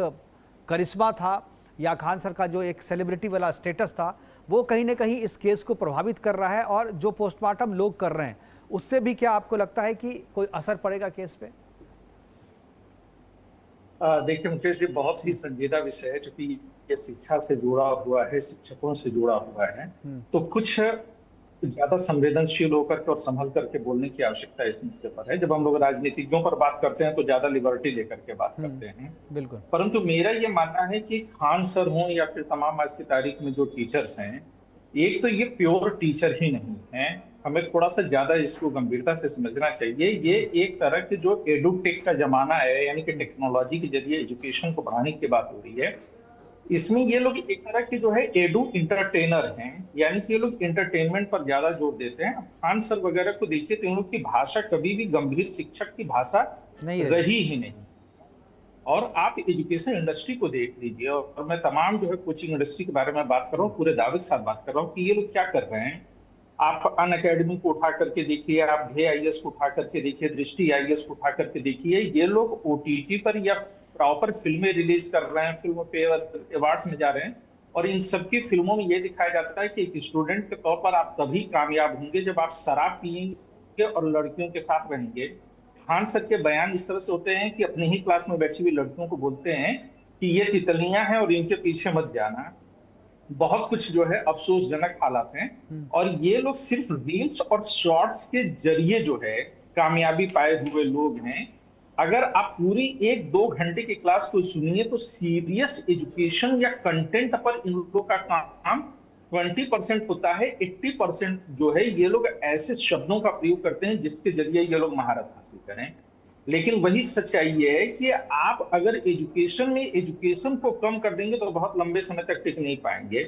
S1: करिश्मा था या खान सर का जो एक सेलिब्रिटी वाला स्टेटस था, वो कहीं ना कहीं इस केस को प्रभावित कर रहा है? और जो पोस्टमार्टम लोग कर रहे हैं उससे भी क्या आपको लगता है कि कोई असर पड़ेगा केस पे?
S19: देखिए मुकेश जी, बहुत ही संजीदा विषय है, क्योंकि ये शिक्षा से जुड़ा हुआ है, शिक्षकों से जुड़ा हुआ है, तो कुछ ज्यादा संवेदनशील होकर के और संभल करके बोलने की आवश्यकता इस मुद्दे पर है। जब हम लोग राजनीतिज्ञों पर बात करते हैं तो ज्यादा लिबर्टी लेकर के बात करते हैं।
S1: बिल्कुल।
S19: परंतु मेरा ये मानना है कि खान सर हों या फिर तमाम आज की तारीख में जो टीचर्स हैं, एक तो ये प्योर टीचर ही नहीं है, हमें थोड़ा सा ज्यादा इसको गंभीरता से समझना चाहिए। ये एक तरह के जो एडुटेक का जमाना है, यानी कि टेक्नोलॉजी के जरिए एजुकेशन को बढ़ाने की बात हो रही है, इसमें ये लोग एक तरह के जो है एडु इंटरटेनर हैं, यानी कि ये लोग इंटरटेनमेंट पर ज्यादा जोर देते हैं। खान सर वगैरह को देखिए तो इन लोग की भाषा कभी भी गंभीर शिक्षक की भाषा रही ही नहीं। और आप एजुकेशन इंडस्ट्री को देख लीजिए, और मैं तमाम जो है कोचिंग इंडस्ट्री के बारे में बात कर रहा हूँ, पूरे दावे के साथ बात कर रहा हूँ कि ये लोग क्या कर रहे हैं। आप अन अकेडमी को उठा करके देखिए, आप ध्येय आईएएस को उठा करके देखिए, दृष्टि आईएएस को उठा करके देखिए, ये लोग ओटीटी पर या प्रॉपर फिल्में रिलीज कर रहे हैं, फिल्म पे अवार्ड्स में जा रहे हैं, और इन सबकी फिल्मों में ये दिखाया जाता है कि एक स्टूडेंट के तौर पर आप तभी कामयाब होंगे जब आप शराब पिएंगे और लड़कियों के साथ रहेंगे। खान सर के बयान इस तरह से होते हैं कि अपनी ही क्लास में बैठी हुई लड़कियों को बोलते हैं कि ये तितलियां हैं और इनके पीछे मत जाना। बहुत कुछ जो है अफसोसजनक हालात हैं, और ये लोग सिर्फ रील्स और शॉर्ट्स के जरिए जो है कामयाबी पाए हुए लोग हैं। अगर आप पूरी 1-2 घंटे की क्लास को सुनिए तो सीरियस एजुकेशन या कंटेंट पर इन लोगों का काम 20% होता है। 80% जो है ये लोग ऐसे शब्दों का प्रयोग करते हैं जिसके जरिए ये लोग महारत हासिल करें। लेकिन वही सच्चाई ये है कि आप अगर एजुकेशन को कम कर देंगे तो बहुत लंबे समय तक टिक नहीं पाएंगे।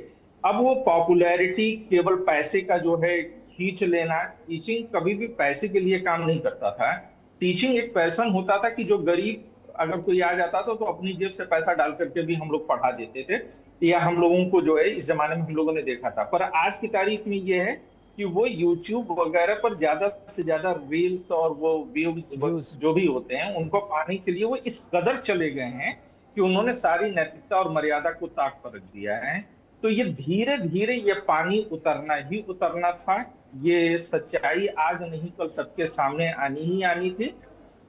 S19: अब वो पॉपुलैरिटी केवल पैसे का जो है खींच लेना, टीचिंग कभी भी पैसे के लिए काम नहीं करता था। टीचिंग एक पैशन होता था कि जो गरीब अगर कोई आ जाता था तो अपनी जेब से पैसा डाल करके भी हम लोग पढ़ा देते थे, या हम लोगों को जो है इस जमाने में हम लोगों ने देखा था। पर आज की तारीख में ये है कि वो YouTube वगैरह पर ज्यादा से ज्यादा रील्स और वो व्यूज जो भी होते हैं उनको पाने के लिए वो इस कदर चले गए हैं कि उन्होंने सारी नैतिकता और मर्यादा को ताक पर रख दिया है। तो ये धीरे धीरे ये पानी उतरना ही उतरना था। ये सच्चाई आज नहीं कल सबके सामने आनी ही आनी थी,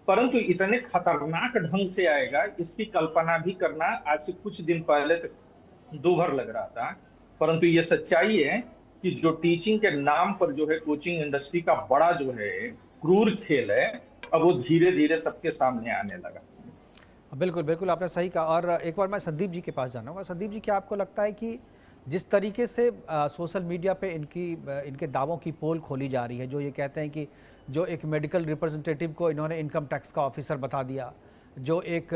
S19: परंतु इतने खतरनाक ढंग से आएगा इसकी कल्पना भी करना आज से कुछ दिन पहले तक दूभर लग रहा था। परंतु ये सच्चाई है कि जो टीचिंग के नाम पर जो है कोचिंग इंडस्ट्री का बड़ा जो है क्रूर खेल है, अब वो धीरे धीरे सबके सामने आने लगा।
S1: बिल्कुल बिल्कुल, आपने सही कहा। और एक बार मैं संदीप जी के पास जाना। संदीप जी, क्या आपको लगता है कि जिस तरीके से सोशल मीडिया पे इनके दावों की पोल खोली जा रही है, जो ये कहते हैं कि जो एक मेडिकल रिप्रेजेंटेटिव को इन्होंने इनकम टैक्स का ऑफिसर बता दिया, जो एक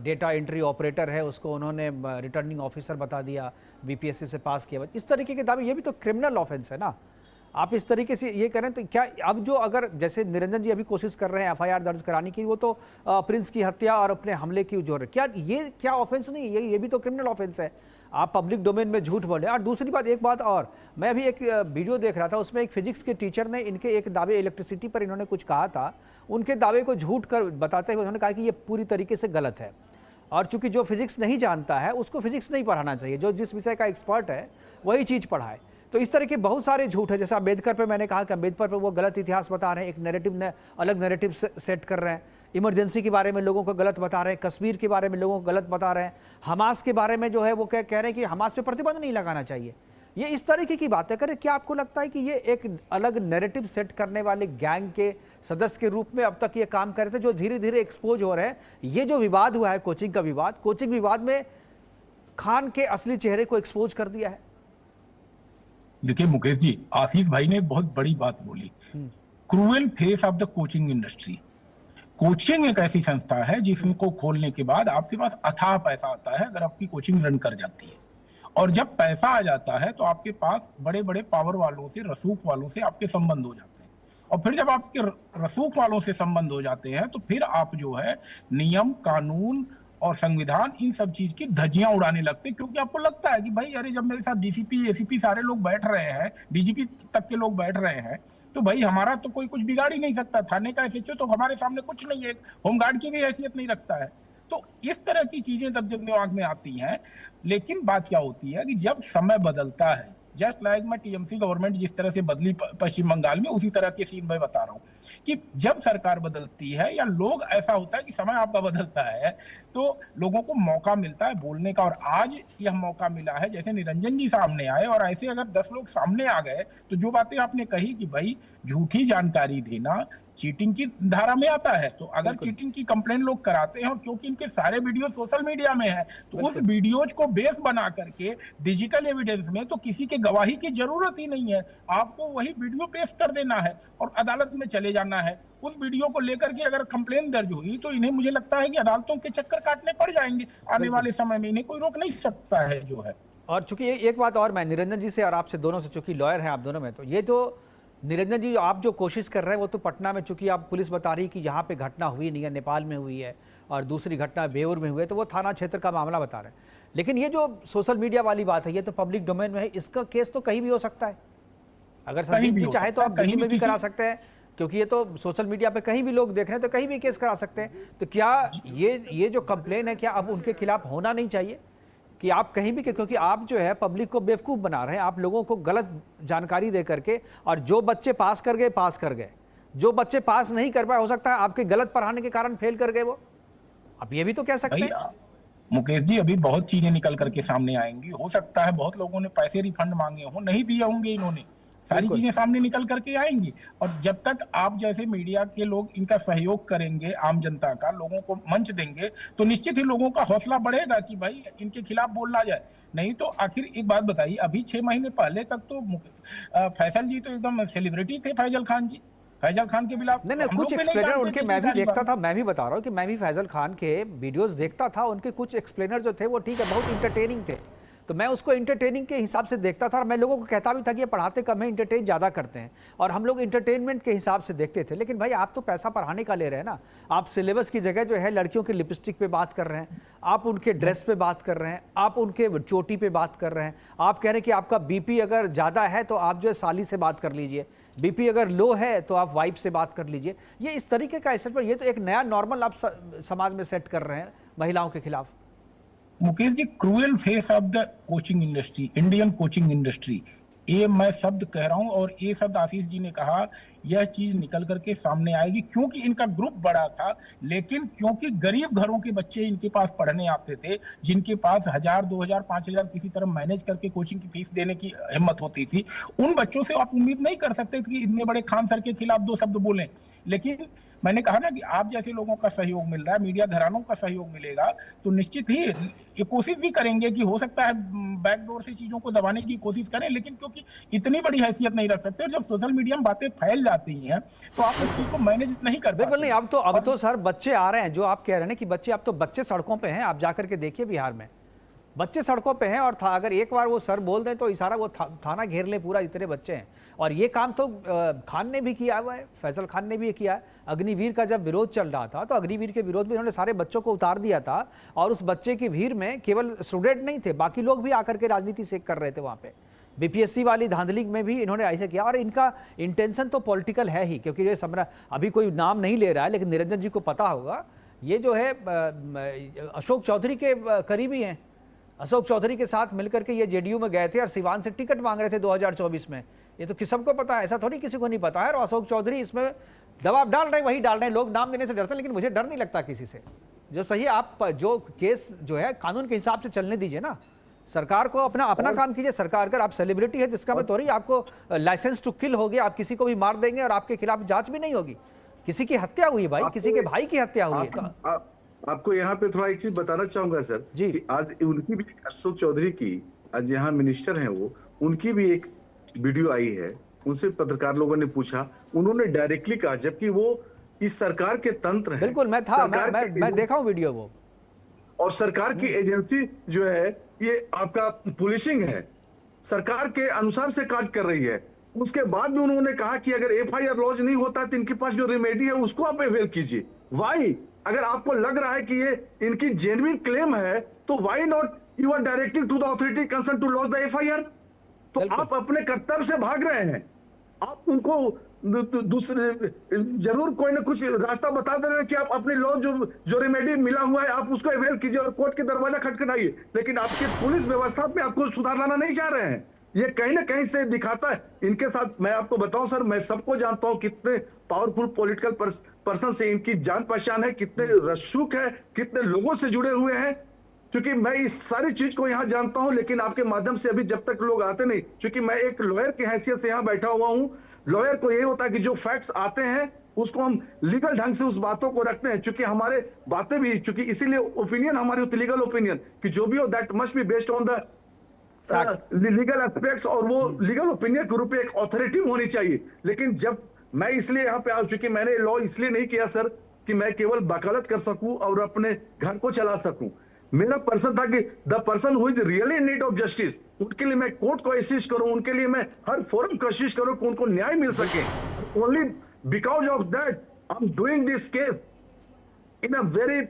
S1: डेटा एंट्री ऑपरेटर है उसको उन्होंने रिटर्निंग ऑफिसर बता दिया, बीपीएससी से पास किया, इस तरीके के दावे, ये भी तो क्रिमिनल ऑफेंस है ना। आप इस तरीके से ये करें तो क्या अब जो अगर जैसे निरंजन जी अभी कोशिश कर रहे हैं एफआईआर दर्ज कराने की, वो तो प्रिंस की हत्या और अपने हमले की जो क्या ये क्या ऑफेंस नहीं, ये भी तो क्रिमिनल ऑफेंस है। आप पब्लिक डोमेन में झूठ बोले। और दूसरी बात, एक बात और, मैं अभी एक वीडियो देख रहा था, उसमें एक फिजिक्स के टीचर ने इनके एक दावे इलेक्ट्रिसिटी पर इन्होंने कुछ कहा था, उनके दावे को झूठ कर बताते हुए उन्होंने कहा कि ये पूरी तरीके से गलत है। और चूंकि जो फिजिक्स नहीं जानता है उसको फिजिक्स नहीं पढ़ाना चाहिए, जो जिस विषय का एक्सपर्ट है वही चीज़ पढ़ाए। तो इस तरह के बहुत सारे झूठ है। जैसे अम्बेडकर पे मैंने कहा कि अम्बेडकर पे वो गलत इतिहास बता रहे हैं, एक नैरेटिव अलग नैरेटिव सेट कर रहे हैं, इमरजेंसी के बारे में लोगों को गलत बता रहे हैं, कश्मीर के बारे में लोगों को गलत बता रहे हैं, हमास के बारे में जो है वो कह रहे हैं कि हमास पे प्रतिबंध नहीं लगाना चाहिए। ये इस तरीके की बातें करें। क्या आपको लगता है कि ये एक अलग नैरेटिव सेट करने वाले गैंग के सदस्य के रूप में अब तक ये काम कर रहे थे, जो धीरे धीरे एक्सपोज हो रहे हैं? ये जो विवाद हुआ है कोचिंग का विवाद, कोचिंग विवाद में खान के असली चेहरे को एक्सपोज कर दिया है।
S11: देखिए मुकेश जी, आशीष भाई ने बहुत बड़ी बात बोली, cruel face of the coaching industry. Coaching एक ऐसी संस्था है जिसको खोलने के बाद आपके पास अथाह पैसा आता है अगर आपकी कोचिंग रन कर जाती है। और जब पैसा आ जाता है तो आपके पास बड़े बड़े पावर वालों से, रसूख वालों से आपके संबंध हो जाते हैं। और फिर जब आपके रसूख वालों से संबंध हो जाते हैं तो फिर आप जो है नियम, कानून और संविधान, इन सब चीज की धज्जियां उड़ाने लगते हैं, क्योंकि आपको लगता है कि भाई अरे जब मेरे साथ डीसीपी, एसीपी सारे लोग बैठ रहे हैं, डीजीपी तक के लोग बैठ रहे हैं, तो भाई हमारा तो कोई कुछ बिगाड़ ही नहीं सकता। थाने का एसएचओ तो हमारे सामने कुछ नहीं है, होमगार्ड की भी हैसियत नहीं रखता है। तो इस तरह की चीजें तब जब दिमाग में आती हैं। लेकिन बात क्या होती है कि जब समय बदलता है, जस्ट लाइक मैं टीएमसी गवर्नमेंट जिस तरह से बदली पश्चिम बंगाल में, उसी तरह के सीन मैं बता रहा हूँ कि जब सरकार बदलती है या लोग, ऐसा होता है कि समय आपका बदलता है तो लोगों को मौका मिलता है बोलने का। और आज यह मौका मिला है, जैसे निरंजन जी सामने आए और ऐसे अगर 10 लोग सामने आ गए तो जो बातें आपने कही कि भाई झूठी जानकारी देना चीटिंग की धारा में आता है, तो अगर चीटिंग की कंप्लेंट लोग कराते हैं और क्योंकि इनके सारे वीडियो सोशल मीडिया में है तो उस वीडियोज को बेस बना करके डिजिटल एविडेंस में तो किसी के गवाही की जरूरत ही नहीं है, आपको वही वीडियो पेश कर देना है और अदालत में चले जाना है। उस वीडियो को लेकर के अगर कंप्लेंट दर्ज हुई तो इन्हें, मुझे लगता है कि अदालतों के चक्कर काटने पड़ जाएंगे आने वाले समय में, इन्हें कोई रोक नहीं सकता है जो है।
S1: और चूंकि एक बात और, मैं निरंजन जी से और आपसे दोनों से, चूंकि लॉयर हैं आप दोनों में, तो ये तो निरंजन जी आप जो कोशिश कर रहे हैं वो तो पटना में, चूंकि आप पुलिस बता रही कि यहाँ पे घटना हुई नहीं है, नेपाल में हुई है और दूसरी घटना बेउर में हुई है, तो वो थाना क्षेत्र का मामला बता रहे हैं। लेकिन ये जो सोशल मीडिया वाली बात है ये तो पब्लिक डोमेन में है, इसका केस तो कहीं भी हो सकता है। अगर संदीप जी चाहे तो आप दिल्ली में भी करा सकते हैं, क्योंकि ये तो सोशल मीडिया पे कहीं भी लोग देख रहे हैं तो कहीं भी केस करा सकते हैं। तो क्या ये जो कंप्लेन है क्या अब उनके खिलाफ होना नहीं चाहिए कि आप कहीं भी, क्योंकि आप जो है पब्लिक को बेवकूफ़ बना रहे हैं, आप लोगों को गलत जानकारी दे करके, और जो बच्चे पास कर गए, जो बच्चे पास नहीं कर पाए, हो सकता है आपके गलत पढ़ाने के कारण फेल कर गए वो, अब ये भी तो कह सकते हैं।
S11: मुकेश जी, अभी बहुत चीजें निकल करके सामने आएंगी, हो सकता है बहुत लोगों ने पैसे रिफंड मांगे हो, नहीं दिए होंगे इन्होंने, सारी चीजें सामने निकल करके आएंगी। और जब तक आप जैसे मीडिया के लोग इनका सहयोग करेंगे, आम जनता का, लोगों को मंच देंगे, तो निश्चित ही लोगों का हौसला बढ़ेगा कि भाई इनके खिलाफ बोलना जाए। नहीं तो आखिर एक बात बताइए, अभी 6 महीने पहले तक तो फैसल जी तो एकदम सेलिब्रिटी थे, फैजल खान जी, फैजल खान के खिलाफ
S1: नहीं
S11: हम
S1: कुछ
S11: लोग भी नहीं
S1: एक्सप्लेनर
S11: जानते
S1: उनके
S11: कि
S1: मैं भी
S11: सारी
S1: देखता
S11: बात-
S1: था, मैं भी बता रहा हूँ कि मैं भी फैजल खान के वीडियोस देखता था। उनके कुछ एक्सप्लेनर जो थे वो ठीक है बहुत इंटरटेनिंग थे, तो मैं उसको इंटरटेनिंग के हिसाब से देखता था और मैं लोगों को कहता भी था कि ये पढ़ाते कम है, इंटरटेन ज़्यादा करते हैं, और हम लोग इंटरटेनमेंट के हिसाब से देखते थे। लेकिन भाई आप तो पैसा पढ़ाने का ले रहे हैं ना, आप सिलेबस की जगह जो है लड़कियों की लिपस्टिक पे बात कर रहे हैं, आप उनके ड्रेस पे बात कर रहे हैं, आप उनके चोटी पे बात कर रहे हैं, आप कह रहे हैं कि आपका बीपी अगर ज़्यादा है तो आप जो है साली से बात कर लीजिए, बीपी अगर लो है तो आप वाइफ से बात कर लीजिए। ये इस तरीके का इस पर ये तो एक नया नॉर्मल आप समाज में सेट कर रहे हैं महिलाओं के खिलाफ।
S11: Mukesh ji, cruel face of the coaching industry, Indian coaching industry, ये मैं शब्द कह रहा हूं और ये शब्द आशीष जी ने कहा, यह चीज निकल करके सामने आएगी क्योंकि इनका ग्रुप बड़ा था, लेकिन क्योंकि गरीब घरों के बच्चे इनके पास पढ़ने आते थे, जिनके पास 1000, 2000, 5000 किसी तरह मैनेज करके कोचिंग की फीस देने की हिम्मत होती थी, उन बच्चों से आप उम्मीद नहीं कर सकते कि इतने बड़े खान सर के खिलाफ 2 शब्द बोलें। लेकिन मैंने कहा ना कि आप जैसे लोगों का सहयोग मिल रहा है, मीडिया घरानों का सहयोग मिलेगा, तो निश्चित ही ये कोशिश भी करेंगे कि हो सकता है बैकडोर से चीजों को दबाने की कोशिश करें, लेकिन क्योंकि इतनी बड़ी हैसियत नहीं रख सकते, और जब सोशल मीडिया में बातें फैल जाती हैं तो आप उस चीज को मैनेज नहीं कर पाते।
S1: बिल्कुल नहीं, अब तो सर बच्चे आ रहे हैं, जो आप कह रहे हैं कि बच्चे, अब तो बच्चे सड़कों पे हैं, आप जाकर के देखिए बिहार में बच्चे सड़कों पे हैं, और अगर एक बार वो सर बोल दें तो इशारा वो थाना घेर ले पूरा, इतने बच्चे हैं। और ये काम तो खान ने भी किया हुआ है, फैजल खान ने भी किया है। अग्निवीर का जब विरोध चल रहा था तो अग्निवीर के विरोध में इन्होंने सारे बच्चों को उतार दिया था, और उस बच्चे की भीड़ में केवल स्टूडेंट नहीं थे, बाकी लोग भी आकर के राजनीति से कर रहे थे वहाँ पे। बीपीएससी वाली धांधली में भी इन्होंने ऐसे किया, और इनका इंटेंशन तो पॉलिटिकल है ही, क्योंकि ये अभी कोई नाम नहीं ले रहा है, लेकिन निरंजन जी को पता होगा, ये जो है अशोक चौधरी के करीबी हैं। अशोक चौधरी के साथ मिलकर के ये जेडीयू में गए थे और सिवान से टिकट मांग रहे थे 2024 में। ये तो सबको पता है, ऐसा थोड़ी किसी को नहीं पता है। और अशोक चौधरी इसमें दबाव डाल रहे हैं, वही डाल रहे हैं। लोग नाम देने से डरते हैं, लेकिन मुझे डर नहीं लगता किसी से। जो सही, आप जो केस जो है कानून के हिसाब से चलने दीजिए ना, सरकार को अपना काम कीजिए। सरकार, अगर आप सेलिब्रिटी है जिसका मैं थोड़ी आपको लाइसेंस टू किल हो गया, आप किसी को भी मार देंगे और आपके खिलाफ जांच भी नहीं होगी। किसी की हत्या हुई भाई, किसी के भाई की हत्या हुई है।
S12: आपको यहाँ पे थोड़ा एक चीज बताना चाहूंगा सर जी, कि आज उनकी भी, अशोक चौधरी की, आज यहाँ मिनिस्टर हैं वो, उनकी भी एक वीडियो आई है, उनसे पत्रकार लोगों ने पूछा, उन्होंने डायरेक्टली कहा, जबकि वो इस सरकार के तंत्र हैं।
S1: बिल्कुल, मैं देखा हूँ वीडियो वो,
S12: और सरकार की एजेंसी जो है ये आपका पुलिसिंग है, सरकार के अनुसार से कार्य कर रही है। उसके बाद भी उन्होंने कहा कि अगर एफआईआर लॉन्च नहीं होता तो इनके पास जो रेमेडी है उसको आप अवेल कीजिए। वाई, अगर आपको लग रहा है कि ये इनकी जेन्युइन क्लेम है, तो why not you are directing to the authority concern to launch the FIR. तो आप अपने कर्तव्य से भाग रहे हैं, आप उनको दूसरे जरूर कोई ना कुछ रास्ता बता दे रहे हैं कि आप अपने लॉ जो रेमेडी मिला हुआ है आप उसको अवेल कीजिए और कोर्ट के दरवाजा खटखटाइए, लेकिन आपकी पुलिस व्यवस्था में आपको सुधार लाना नहीं चाह रहे हैं। ये कहीं ना कहीं से दिखाता है इनके साथ। मैं आपको बताऊं सर, मैं सबको जानता हूं कितने पावरफुल पॉलिटिकल पर्सन से इनकी जान पहचान है, कितने रसूख है, कितने लोगों से जुड़े हुए हैं, क्योंकि मैं इस सारी चीज को यहाँ जानता हूं। लेकिन आपके माध्यम से अभी जब तक लोग आते नहीं, क्योंकि मैं एक लॉयर की हैसियत से यहाँ बैठा हुआ हूँ, लॉयर को यही होता है कि जो फैक्ट्स आते हैं उसको हम लीगल ढंग से उस बातों को रखते हैं, क्योंकि हमारे बातें भी, क्योंकि इसीलिए ओपिनियन हमारी होती लीगल ओपिनियन, कि जो भी हो that must be based on the legal aspects, और वो लीगल ओपिनियन के रूप में एक ऑथोरिटी होनी चाहिए। लेकिन जब मैं इसलिए यहाँ पे आ, चूंकि मैंने लॉ इसलिए नहीं किया सर कि मैं केवल वकालत कर सकूं और अपने घर को चला सकूं। मेरा पर्सन था कि the person who is really in need of justice, उनके लिए मैं कोर्ट को असिस्ट करूं, उनके लिए मैं हर फोरम कोशिश करूं कि उनको न्याय मिल सके। Only because of that I am doing this case in a very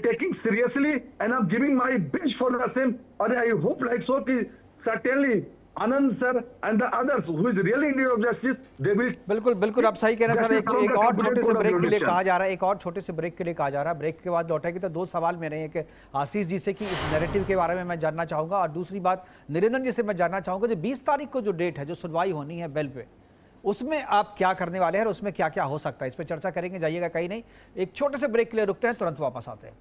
S12: taking seriously and I'm giving my best for the same, and I hope like so कि certainly Anand sir and the others who is really in need of justice they will।
S1: बिल्कुल आप सही कह रहे हैं sir. एक और छोटे से ब्रेक के लिए कहा जा रहा है, एक और छोटे से ब्रेक के लिए कहा जा रहा है। ब्रेक के बाद लौटेगी तो 2 सवाल मेरे हैं, एक आशीष जी से कि इस नैरेटिव के बारे में मैं जानना चाहूंगा, और दूसरी बात निरंजन जी से मैं जानना चाहूंगा जो 20 तारीख को जो डेट है, जो सुनवाई होनी है बेल पे, उसमें आप क्या करने वाले हैं और उसमें क्या क्या हो सकता है, इस पर चर्चा करेंगे। जाइएगा कहीं नहीं, एक छोटे से ब्रेक के लिए रुकते हैं, तुरंत वापस आते हैं।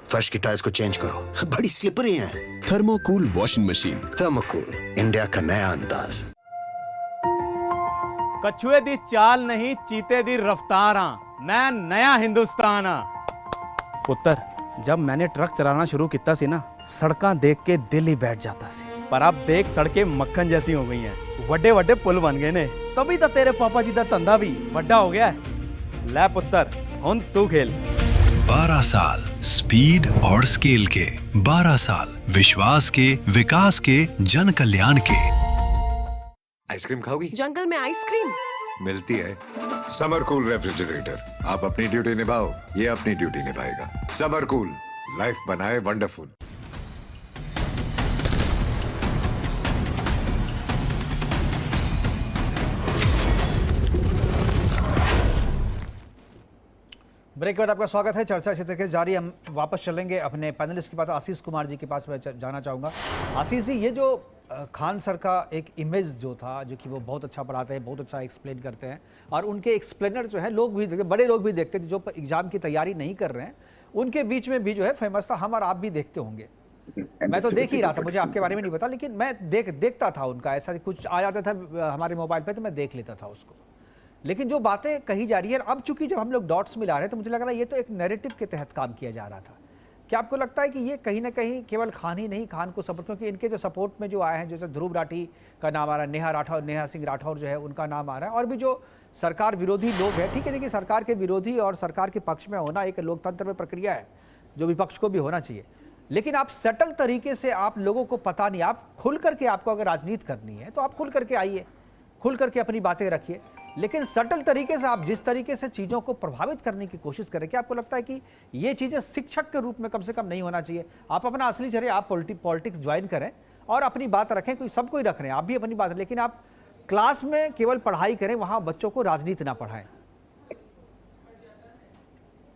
S15: फर्श की टाइल्स को चेंज करो, बड़ी स्लिपरी हैं।
S20: थर्मोकूल वॉशिंग मशीन।
S15: थर्मोकूल, इंडिया का नया अंदाज।
S20: कछुए दी चाल नहीं चीते दी रफ्तार मैं नया हिंदुस्तान पुत्र जब मैंने ट्रक चलाना शुरू किया सी ना सड़कां देख के दिल ही बैठ जाता सी पर अब देख सड़कें मक्खन जैसी हो गई हैं वड्डे वड्डे पुल बन गए ने तभी तो तेरे पापा जी का धंधा भी वड्डा हो गया है ले पुत्र हुन तू खेल
S16: 12 साल स्पीड और स्केल के 12 साल विश्वास के विकास के जन कल्याण के।
S13: आइसक्रीम खाओगी?
S21: जंगल में आइसक्रीम
S13: मिलती है समर कूल रेफ्रिजरेटर। आप अपनी ड्यूटी निभाओ, ये अपनी ड्यूटी निभाएगा। समर कूल, लाइफ बनाए वंडरफुल।
S1: ब्रेक के बाद आपका स्वागत है। चर्चा क्षेत्र के जारी हम वापस चलेंगे अपने पैनलिस्ट के पास आशीष कुमार जी के पास मैं जाना चाहूँगा। आशीष जी, ये जो खान सर का एक इमेज जो था, जो कि वो बहुत अच्छा पढ़ाते हैं, बहुत अच्छा एक्सप्लेन करते हैं और उनके एक्सप्लेनर जो है लोग भी देखते, बड़े लोग भी देखते थे जो एग्जाम की तैयारी नहीं कर रहे हैं, उनके बीच में भी जो है फेमस था। हम और आप भी देखते होंगे, मैं तो देख ही रहा था, मुझे आपके बारे में नहीं पता, लेकिन मैं देखता था उनका, ऐसा कुछ आ जाता था हमारे मोबाइल पर तो मैं देख लेता था उसको। लेकिन जो बातें कही जा रही है अब, चूंकि जब हम लोग डॉट्स मिला रहे हैं तो मुझे लग रहा है ये तो एक नैरेटिव के तहत काम किया जा रहा था। क्या आपको लगता है कि ये कहीं ना कहीं केवल खान ही नहीं, खान को सपोर्ट, क्योंकि इनके जो सपोर्ट में जो आए हैं, जैसे ध्रुव राठी का नाम आ रहा है, नेहा सिंह राठौर जो है उनका नाम आ रहा है, और भी जो सरकार विरोधी लोग हैं। ठीक है, देखिए सरकार के विरोधी और सरकार के पक्ष में होना एक लोकतंत्र में प्रक्रिया है जो विपक्ष को भी होना चाहिए, लेकिन आप सटल तरीके से, आप लोगों को पता नहीं, आप खुल करके, आपको अगर राजनीति करनी है तो आप खुल करके आइए, खुल करके अपनी बातें रखिए, लेकिन सटल तरीके से आप जिस तरीके से चीज़ों को प्रभावित करने की कोशिश करें, क्या आपको लगता है कि ये चीज़ें शिक्षक के रूप में कम से कम नहीं होना चाहिए? आप अपना असली चेहरे, आप पॉलिटिक्स ज्वाइन करें और अपनी बात रखें, कोई सब कोई रख रहे हैं, आप भी अपनी बात, लेकिन आप क्लास में केवल पढ़ाई करें, वहाँ बच्चों को राजनीति ना पढ़ाएं।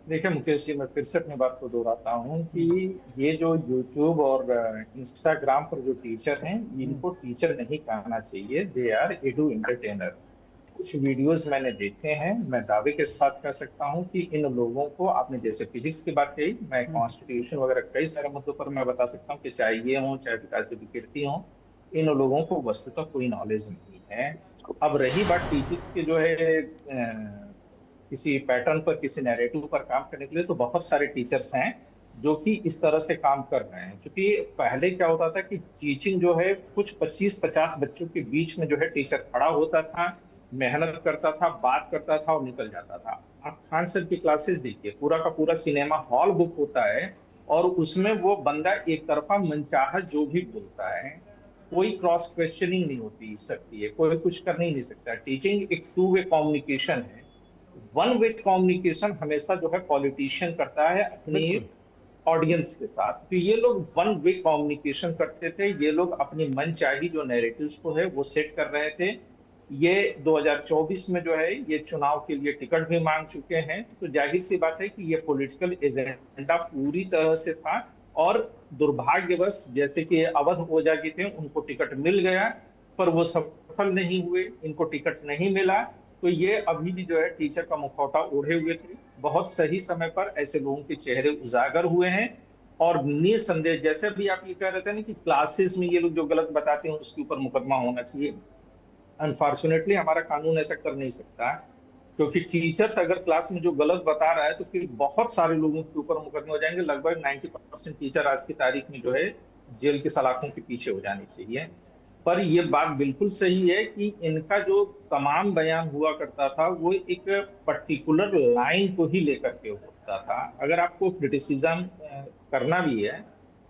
S19: देखिए मुकेश जी, मैं फिर से अपनी बात को दोहराता हूँ कि ये जो YouTube और इंस्टाग्राम पर जो टीचर हैं, इनको टीचर नहीं कहना चाहिए, दे आर एडू एंटरटेनर। कुछ वीडियोस मैंने देखे हैं, मैं दावे के साथ कह सकता हूं कि इन लोगों को, आपने जैसे फिजिक्स की बात कही, मैं कॉन्स्टिट्यूशन वगैरह कई सारे मुद्दों पर मैं बता सकता हूं कि चाहे ये हो, चाहे विकास देवी कीर्ति हो, इन लोगों को वस्तुतः कोई नॉलेज नहीं है। अब रही बात टीचर्स की, जो है किसी पैटर्न पर, किसी नैरेटिव पर काम करने के लिए, तो बहुत सारे टीचर्स हैं जो कि इस तरह से काम कर रहे हैं। क्योंकि पहले क्या होता था कि टीचिंग जो है कुछ 25-50 बच्चों के बीच में जो है टीचर खड़ा होता था, मेहनत करता था, बात करता था और निकल जाता था। आप खान सर की क्लासेस देखिए, पूरा का पूरा सिनेमा हॉल बुक होता है और उसमें वो बंदा एक तरफा मनचाहा जो भी बोलता है, कोई क्रॉस क्वेश्चनिंग नहीं होती सकती है, कोई कुछ कर नहीं सकता। टीचिंग एक 2 वे कम्युनिकेशन है। 1 वे कम्युनिकेशन हमेशा जो है पॉलिटिशियन करता है अपनी ऑडियंस के साथ। तो ये लोग 1 वे कम्युनिकेशन करते थे, ये लोग अपनी मनचाही जो नैरेटिव्स को है वो सेट कर रहे थे। ये 2024 में जो है ये चुनाव के लिए टिकट भी मांग चुके हैं, तो जाहिर सी बात है कि ये पॉलिटिकल एजेंडा पूरी तरह से था। और दुर्भाग्यवश जैसे कि अवध ओझा जी थे, उनको टिकट मिल गया पर वो सफल नहीं हुए, इनको टिकट नहीं मिला, तो ये अभी भी जो है टीचर का मुखौटा ओढ़े हुए थे। बहुत सही समय पर ऐसे लोगों के चेहरे उजागर हुए हैं और निसंदेह, जैसे भी आप ये कह रहे थे ना कि क्लासेस में ये लोग जो गलत बताते हैं उसके ऊपर मुकदमा होना चाहिए, अनफॉर्चुनेटली हमारा कानून ऐसा कर नहीं सकता, क्योंकि टीचर्स अगर क्लास में जो गलत बता रहा है तो फिर बहुत सारे लोगों के ऊपर मुकदमे हो जाएंगे। लगभग 90% टीचर आज की तारीख में जो है जेल की सलाखों के पीछे हो जानी चाहिए। पर ये बात बिल्कुल सही है कि इनका जो तमाम बयान हुआ करता था वो एक पर्टिकुलर लाइन को ही लेकर के होता था। अगर आपको क्रिटिसिज्म करना भी है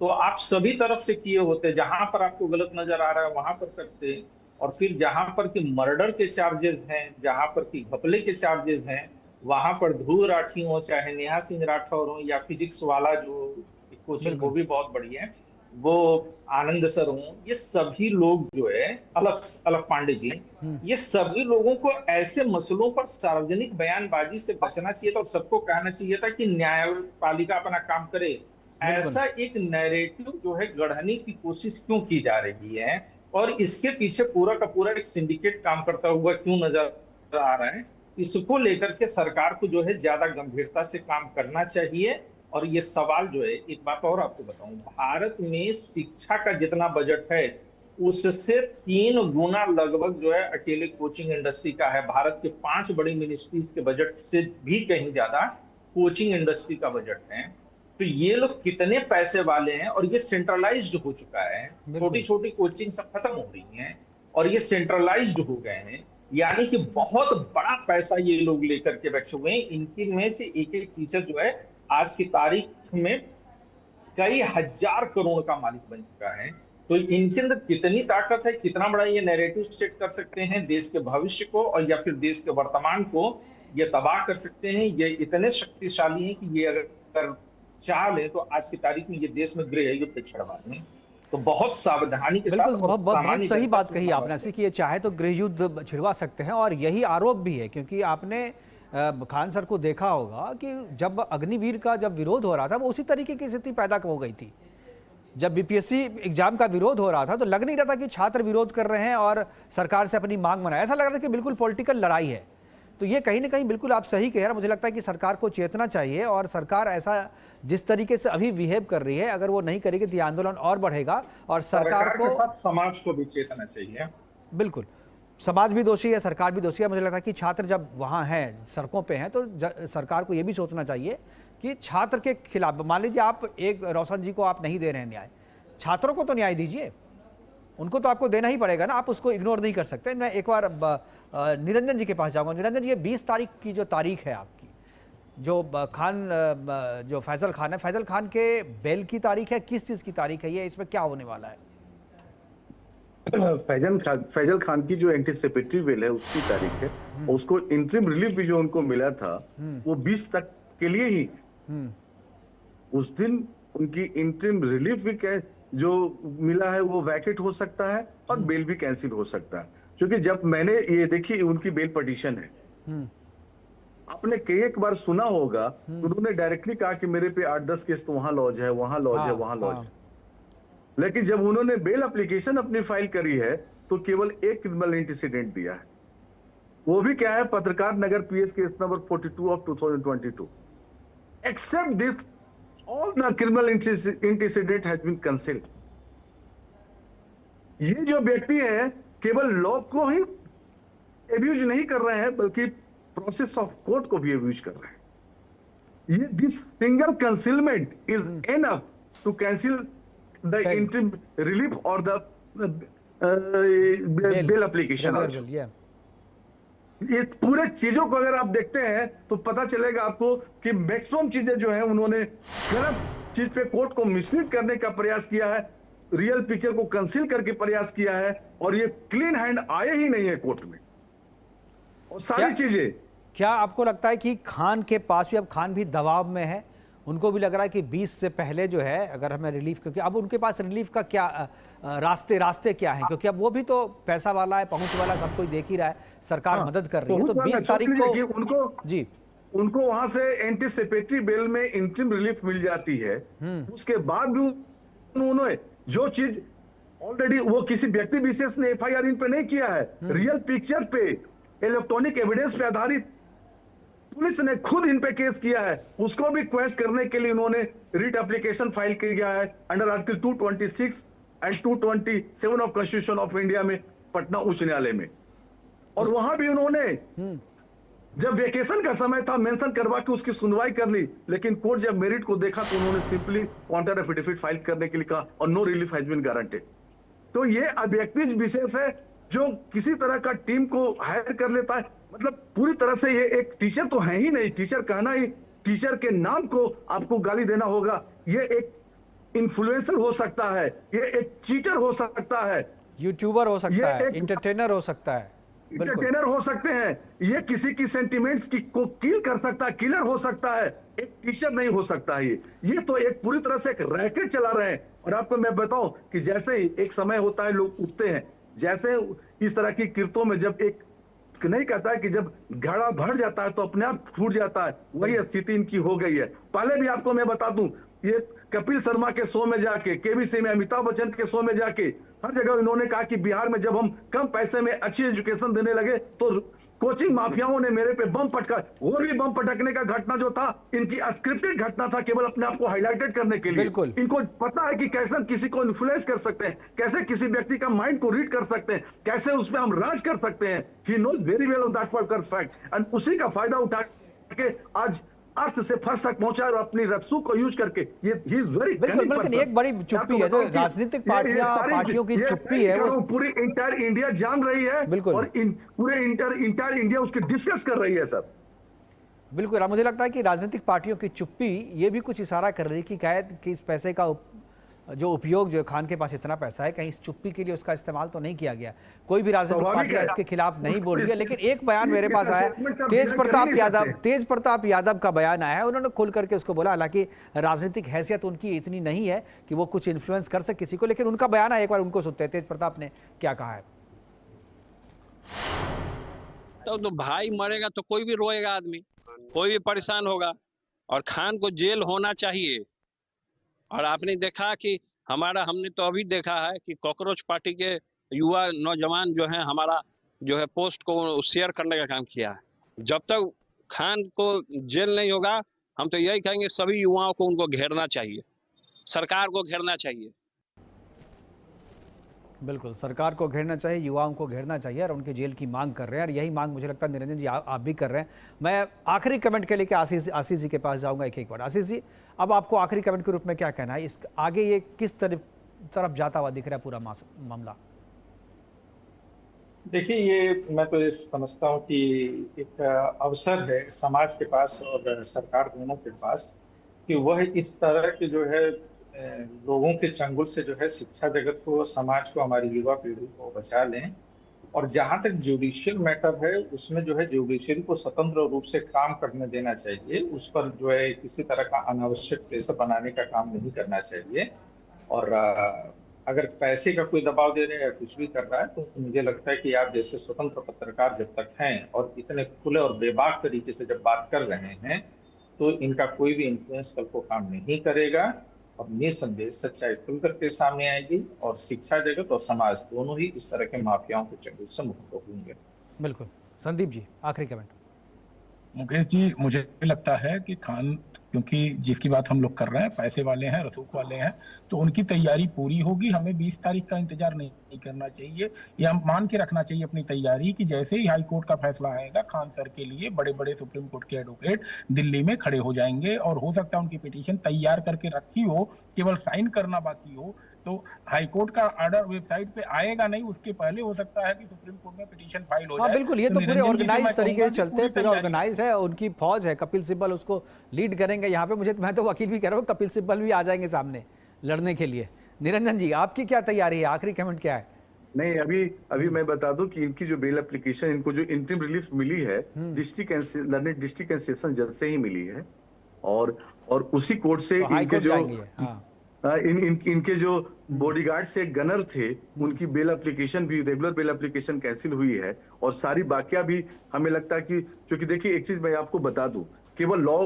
S19: तो आप सभी तरफ से किए होते, जहां पर आपको गलत नजर आ रहा है वहां पर करते, और फिर जहां पर कि मर्डर के चार्जेस हैं, जहां पर कि घपले के चार्जेस हैं, वहां पर ध्रुव राठी हो, चाहे नेहा सिंह राठौर हो, या फिजिक्स वाला जो कोचिंग वो भी बहुत बढ़िया है, वो आनंद सर हो, ये सभी लोग जो है, अलग पांडे जी, ये सभी लोगों को ऐसे मसलों पर सार्वजनिक बयानबाजी से बचना चाहिए था और सबको कहना चाहिए था कि न्यायपालिका अपना काम करे। ऐसा एक नैरेटिव जो है गढ़ने की कोशिश क्यों की जा रही है और इसके पीछे पूरा का पूरा एक सिंडिकेट काम करता हुआ क्यों नजर आ रहा है, इसको लेकर के सरकार को जो है ज्यादा गंभीरता से काम करना चाहिए। और ये सवाल जो है, एक बात और आपको बताऊं, भारत में शिक्षा का जितना बजट है उससे 3 गुना लगभग जो है अकेले कोचिंग इंडस्ट्री का है। भारत के 5 बड़ी मिनिस्ट्रीज के बजट से भी कहीं ज्यादा कोचिंग इंडस्ट्री का बजट है। तो ये लोग कितने पैसे वाले हैं, और ये सेंट्रलाइज्ड हो चुका है। छोटी छोटी कोचिंग सब खत्म हो रही हैं और ये सेंट्रलाइज्ड हो गए हैं, यानी कि बहुत बड़ा पैसा ये लोग लेकर के बैठे हुए हैं। इनकी में से एक एक टीचर जो है आज की तारीख में कई हजार करोड़ का मालिक बन चुका है। तो इनके अंदर कितनी ताकत है, कितना बड़ा ये नैरेटिव सेट कर सकते हैं देश के भविष्य को, और या फिर देश के वर्तमान को ये तबाह कर सकते हैं। ये इतने शक्तिशाली हैं कि ये अगर चाह ले तो आज की तारीख में ये देश में गृह युद्ध छिड़वा दें। तो बहुत सावधानी के साथ,
S1: बहुत सही बात कही आपने ऐसी कि ये चाहे तो गृह युद्ध छिड़वा सकते हैं, और यही आरोप भी है। क्योंकि आपने खान सर को देखा होगा कि जब अग्निवीर का जब विरोध हो रहा था वो उसी तरीके की स्थिति पैदा हो गई थी। जब बीपीएससी एग्जाम का विरोध हो रहा था तो लग नहीं रहा था कि छात्र विरोध कर रहे हैं और सरकार से अपनी मांग मनाए, ऐसा लग रहा था कि बिल्कुल पॉलिटिकल लड़ाई है। तो ये कहीं ना कहीं बिल्कुल आप सही कह रहे हैं। मुझे लगता है कि सरकार को चेतना चाहिए, और सरकार ऐसा जिस तरीके से अभी बिहेव कर रही है, अगर वो नहीं करेगी तो ये आंदोलन और बढ़ेगा। और सरकार को
S19: साथ समाज को भी चेतना चाहिए।
S1: बिल्कुल, समाज भी दोषी है, सरकार भी दोषी है। मुझे लगता है कि छात्र जब वहाँ हैं, सड़कों पे हैं, तो सरकार को ये भी सोचना चाहिए कि छात्र के खिलाफ, मान लीजिए आप एक रोशन जी को आप नहीं दे रहे हैं न्याय, छात्रों को तो न्याय दीजिए, उनको तो आपको देना ही पड़ेगा ना, आप उसको इग्नोर नहीं कर सकते। मैं एक बार निरंजन जी के पास जाऊंगा। निरंजन जी, ये 20 तारीख की जो तारीख है आपकी, जो जो फैजल खान है, फैजल खान के बेल की तारीख है, किस चीज़ की तारीख है ये, इसमें क्या होने वाला है?
S12: फैजल खान की जो एंटीसिपेटरी बेल है उसकी तारीख है। उसको इंटरिम रिलीफ भी जो उनको मिला था वो 20 तक के लिए ही, उस दिन उनकी इंटरिम रिलीफ भी जो मिला है वो वैकेट हो सकता है और बेल भी कैंसिल हो सकता है। क्योंकि जब मैंने ये देखी उनकी बेल पिटीशन है, आपने कई एक बार सुना होगा उन्होंने डायरेक्टली कहा कि मेरे पे 8-10 केस तो वहां लॉज है, वहां लॉज है, वहां लॉज है। लेकिन जब उन्होंने बेल एप्लीकेशन अपनी फाइल करी है तो केवल एक क्रिमिनल एंटीसीडेंट दिया है, वो भी क्या है, Patrakar Nagar PS case number 42 of 2022। Except this all the criminal antecedent has been cancelled। ये जो व्यक्ति है केवल लॉ को ही एब्यूज नहीं कर रहे हैं बल्कि प्रोसेस ऑफ कोर्ट को भी एब्यूज कर रहे हैं। ये this single concealment is enough to cancel the interim relief और द बेल एप्लीकेशन। ये पूरे चीजों को अगर आप देखते हैं तो पता चलेगा आपको कि मैक्सिमम चीजें जो है उन्होंने गलत चीज पे कोर्ट को मिसलीड करने का प्रयास किया है, रियल पिक्चर को कंसील करके प्रयास किया है, और ये क्लीन हैंड आए ही नहीं है कोर्ट में। और सारी चीजें,
S1: क्या आपको लगता है कि खान के पास भी, अब खान भी दबाव में है, उनको भी लग रहा है कि 20 से पहले जो है अगर हमें रिलीफ, क्योंकि अब उनके पास रिलीफ का क्या रास्ते क्या हैं, क्योंकि अब वो भी तो पैसा वाला है, पहुंच वाला, सब कोई देख ही रहा है, सरकार मदद कर रही है। तो 20 तारीख को
S12: उनको वहां से एंटीसिपेटरी बेल में इंटरिम रिलीफ मिल जाती है। उसके बाद भी उन्होंने जो चीज ऑलरेडी वो किसी व्यक्ति विशेष ने एफआईआर इन पे नहीं किया है, रियल पिक्चर पे, इलेक्ट्रॉनिक एविडेंस पे आधारित पुलिस ने खुद इन पे केस किया है, उसको भी क्वेश्चन करने के लिए उन्होंने रिट एप्लीकेशन फाइल किया है under article 226 and 227 of constitution of India में पटना उच्च न्यायालय में। और वहां भी उन्होंने जब वेकेशन का समय था मेंशन करवा के उसकी सुनवाई कर ली, लेकिन कोर्ट जब मेरिट को देखा तो उन्होंने सिंपली काउंटर एफिडेविट फाइल करने के लिए कहा और no relief has been guaranteed. तो ये व्यक्ति विशेष है जो किसी तरह का टीम को हायर कर लेता है, मतलब पूरी तरह से ये एक टीचर तो है ही नहीं, टीचर कहना ही, टीचर के नाम को आपको गाली देना होगा। ये एक इन्फ्लुएंसर हो सकता है, ये एक चीटर हो सकता है,
S1: यूट्यूबर हो सकता है, एंटरटेनर हो सकता है,
S12: एंटरटेनर हो सकते हैं, ये किसी की सेंटिमेंट्स को किल कर सकता है, किलर हो सकता है, एक टीचर नहीं हो सकता है। ये तो एक पूरी तरह से एक रैकेट चला रहे हैं। और आपको मैं बताऊं कि जैसे ही एक समय होता है लोग उठते हैं, जैसे इस तरह की किरतों में जब एक नहीं कहता है कि जब घड़ा भर जाता है तो अपने आप फूट जाता है, वही स्थिति इनकी हो गई है। पहले भी आपको मैं बता दूं, ये कपिल शर्मा के शो में जाके, केबीसी में अमिताभ बच्चन के शो में जाके हर जगह इन्होंने कहा कि बिहार में जब हम कम पैसे में अच्छी एजुकेशन देने लगे तो कोचिंग माफियाओं ने मेरे पे बम पटका, और भी बम पटकने का घटना जो था इनकी स्क्रिप्टेड घटना था, केवल अपने आप को हाईलाइटेड करने के लिए। इनको पता है कि कैसे हम किसी को इन्फ्लुएंस कर सकते हैं, कैसे किसी व्यक्ति का माइंड को रीड कर सकते हैं, कैसे उसमें हम राज कर सकते हैं। He knows very well on that particular fact, and उसी का फायदा उठा के आज अर्थ से फर्श तक पहुंचा और अपनी रस्सू को यूज करके ये ही इज वेरी
S1: बिल्कुल। एक बड़ी चुप्पी है जो राजनीतिक पार्टियों की चुप्पी है, वो
S12: पूरी इंटायर इंडिया जान रही है।
S1: बिल्कुल।
S12: और पूरे इंटायर इंडिया उसकी डिस्कस कर रही है सर।
S1: बिल्कुल। मुझे लगता है कि राजनीतिक पार्टियों की चुप्पी ये भी कुछ इशारा कर रही है कि शायद कि इस पैसे का जो उपयोग, जो खान के पास इतना पैसा है, कहीं इस चुप्पी के लिए उसका इस्तेमाल तो नहीं किया गया। कोई भी राजनीतिक पार्टी इसके खिलाफ नहीं बोल रही है। लेकिन एक बयान मेरे पास आया है, तेज प्रताप यादव का बयान आया है। उन्होंने खुल करके उसको बोला, हालांकि राजनीतिक हैसियत उनकी इतनी नहीं है कि वो कुछ इन्फ्लुएंस कर सके किसी को, लेकिन उनका बयान है, एक बार उनको सुनते हैं तेज प्रताप ने क्या कहा है।
S21: तो भाई मरेगा तो कोई भी रोएगा, आदमी कोई भी परेशान होगा, और खान को जेल होना चाहिए। और आपने देखा कि हमने तो अभी देखा है कि कॉकरोच पार्टी के युवा नौजवान जो हैं हमारा जो है पोस्ट को शेयर करने का काम किया है। जब तक खान को जेल नहीं होगा, हम तो यही कहेंगे सभी युवाओं को उनको घेरना चाहिए, सरकार को घेरना चाहिए।
S1: बिल्कुल, सरकार को घेरना चाहिए, युवाओं को घेरना चाहिए, और उनके जेल की मांग कर रहे हैं। और यही मांग मुझे लगता है निरंजन जी आप भी कर रहे हैं। मैं आखिरी कमेंट के लिए आशीष जी के पास जाऊंगा एक बार। आशीष जी, अब आपको आखिरी कमेंट के रूप में क्या कहना है, इस आगे ये किस तरफ जाता हुआ दिख रहा है पूरा मामला?
S19: देखिए, ये मैं तो ये समझता हूँ कि एक अवसर है समाज के पास और सरकार दोनों के पास कि वह इस तरह के जो है लोगों के चंगुल से जो है शिक्षा जगत को, समाज को, हमारी युवा पीढ़ी को बचा लें। और जहां तक जुडिशियल मैटर है, उसमें जो है जुडिशियरी को स्वतंत्र रूप से काम करने देना चाहिए। उस पर जो है किसी तरह का अनावश्यक प्रेशर बनाने का काम नहीं करना चाहिए। और अगर पैसे का कोई दबाव दे रहे हैं या कुछ भी कर रहा है, तो मुझे लगता है कि आप जैसे स्वतंत्र पत्रकार जब तक हैं और इतने खुले और बेबाक तरीके से जब बात कर रहे हैं, तो इनका कोई भी इन्फ्लुएंस कल को काम नहीं करेगा और निसंदेह सच्चाई खुल करके सामने आएगी और शिक्षा जगत और समाज दोनों ही इस तरह के माफियाओं के चंगुल से मुक्त होंगे।
S1: बिल्कुल। संदीप जी, आखिरी कमेंट।
S11: मुकेश जी, मुझे लगता है कि खान, क्योंकि जिसकी बात हम लोग कर रहे हैं पैसे वाले हैं, रसूख वाले हैं, तो उनकी तैयारी पूरी होगी। हमें 20 तारीख का इंतजार नहीं करना चाहिए, या मान के रखना चाहिए अपनी तैयारी कि जैसे ही हाई कोर्ट का फैसला आएगा, खान सर के लिए बड़े बड़े सुप्रीम कोर्ट के एडवोकेट दिल्ली में खड़े हो जाएंगे। और हो सकता है उनकी पिटीशन तैयार करके रखी हो, केवल साइन करना बाकी हो। तो हाई कोर्ट का ऑर्डर वेबसाइट पे आएगा नहीं, उसके पहले हो सकता है कि सुप्रीम कोर्ट में पिटीशन फाइल हो जाए।
S1: बिल्कुल, ये तो पूरे ऑर्गेनाइज तरीके से चलते हैं, पूरा ऑर्गेनाइज है, उनकी फौज है, कपिल सिब्बल उसको लीड करेंगे। यहाँ पे मैं तो वकील भी कह रहा हूँ, कपिल सिब्बल भी आ जाएंगे सामने लड़ने के लिए। निरंजन जी, आपकी क्या तैयारी है, आखिरी कमेंट क्या है?
S12: नहीं, अभी मैं बता दूं कि इनकी जो बेल एप्लीकेशन, इनको जो इंटरिम रिलीफ मिली है डिस्ट्रिक्ट एंड सेशन जज से ही मिली है, और उसी कोर्ट से इनके जो इनके जो बॉडीगार्ड से गनर थे, उनकी बेल एप्लीकेशन भी, रेगुलर बेल एप्लीकेशन कैंसिल हुई है। और सारी बाकियां भी हमें लगता है कि, क्योंकि देखिए एक चीज मैं आपको बता दूं, केवल लॉ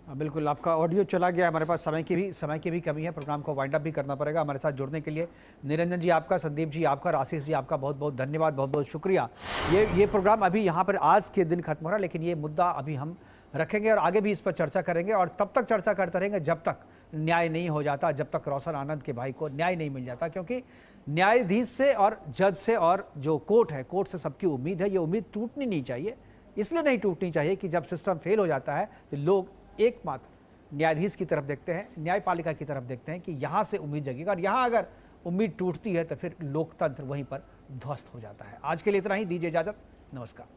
S1: बिल्कुल, आपका ऑडियो चला गया, हमारे पास समय की भी कमी है, प्रोग्राम को वाइंड अप भी करना पड़ेगा। हमारे साथ जुड़ने के लिए निरंजन जी आपका, संदीप जी आपका, आशीष जी आपका बहुत बहुत धन्यवाद, बहुत बहुत शुक्रिया। ये प्रोग्राम अभी यहाँ पर आज के दिन खत्म हो रहा है, लेकिन ये मुद्दा अभी हम रखेंगे और आगे भी इस पर चर्चा करेंगे, और तब तक चर्चा करते रहेंगे जब तक न्याय नहीं हो जाता, जब तक रोशन आनंद के भाई को न्याय नहीं मिल जाता। क्योंकि न्यायाधीश से और जज से और जो कोर्ट है, कोर्ट से सबकी उम्मीद है, ये उम्मीद टूटनी नहीं चाहिए। इसलिए नहीं टूटनी चाहिए कि जब सिस्टम फेल हो जाता है तो लोग एकमात्र न्यायाधीश की तरफ देखते हैं, न्यायपालिका की तरफ देखते हैं कि यहाँ से उम्मीद जगेगा, और यहाँ अगर उम्मीद टूटती है तो फिर लोकतंत्र वहीं पर ध्वस्त हो जाता है। आज के लिए इतना ही, दीजिए इजाजत, नमस्कार।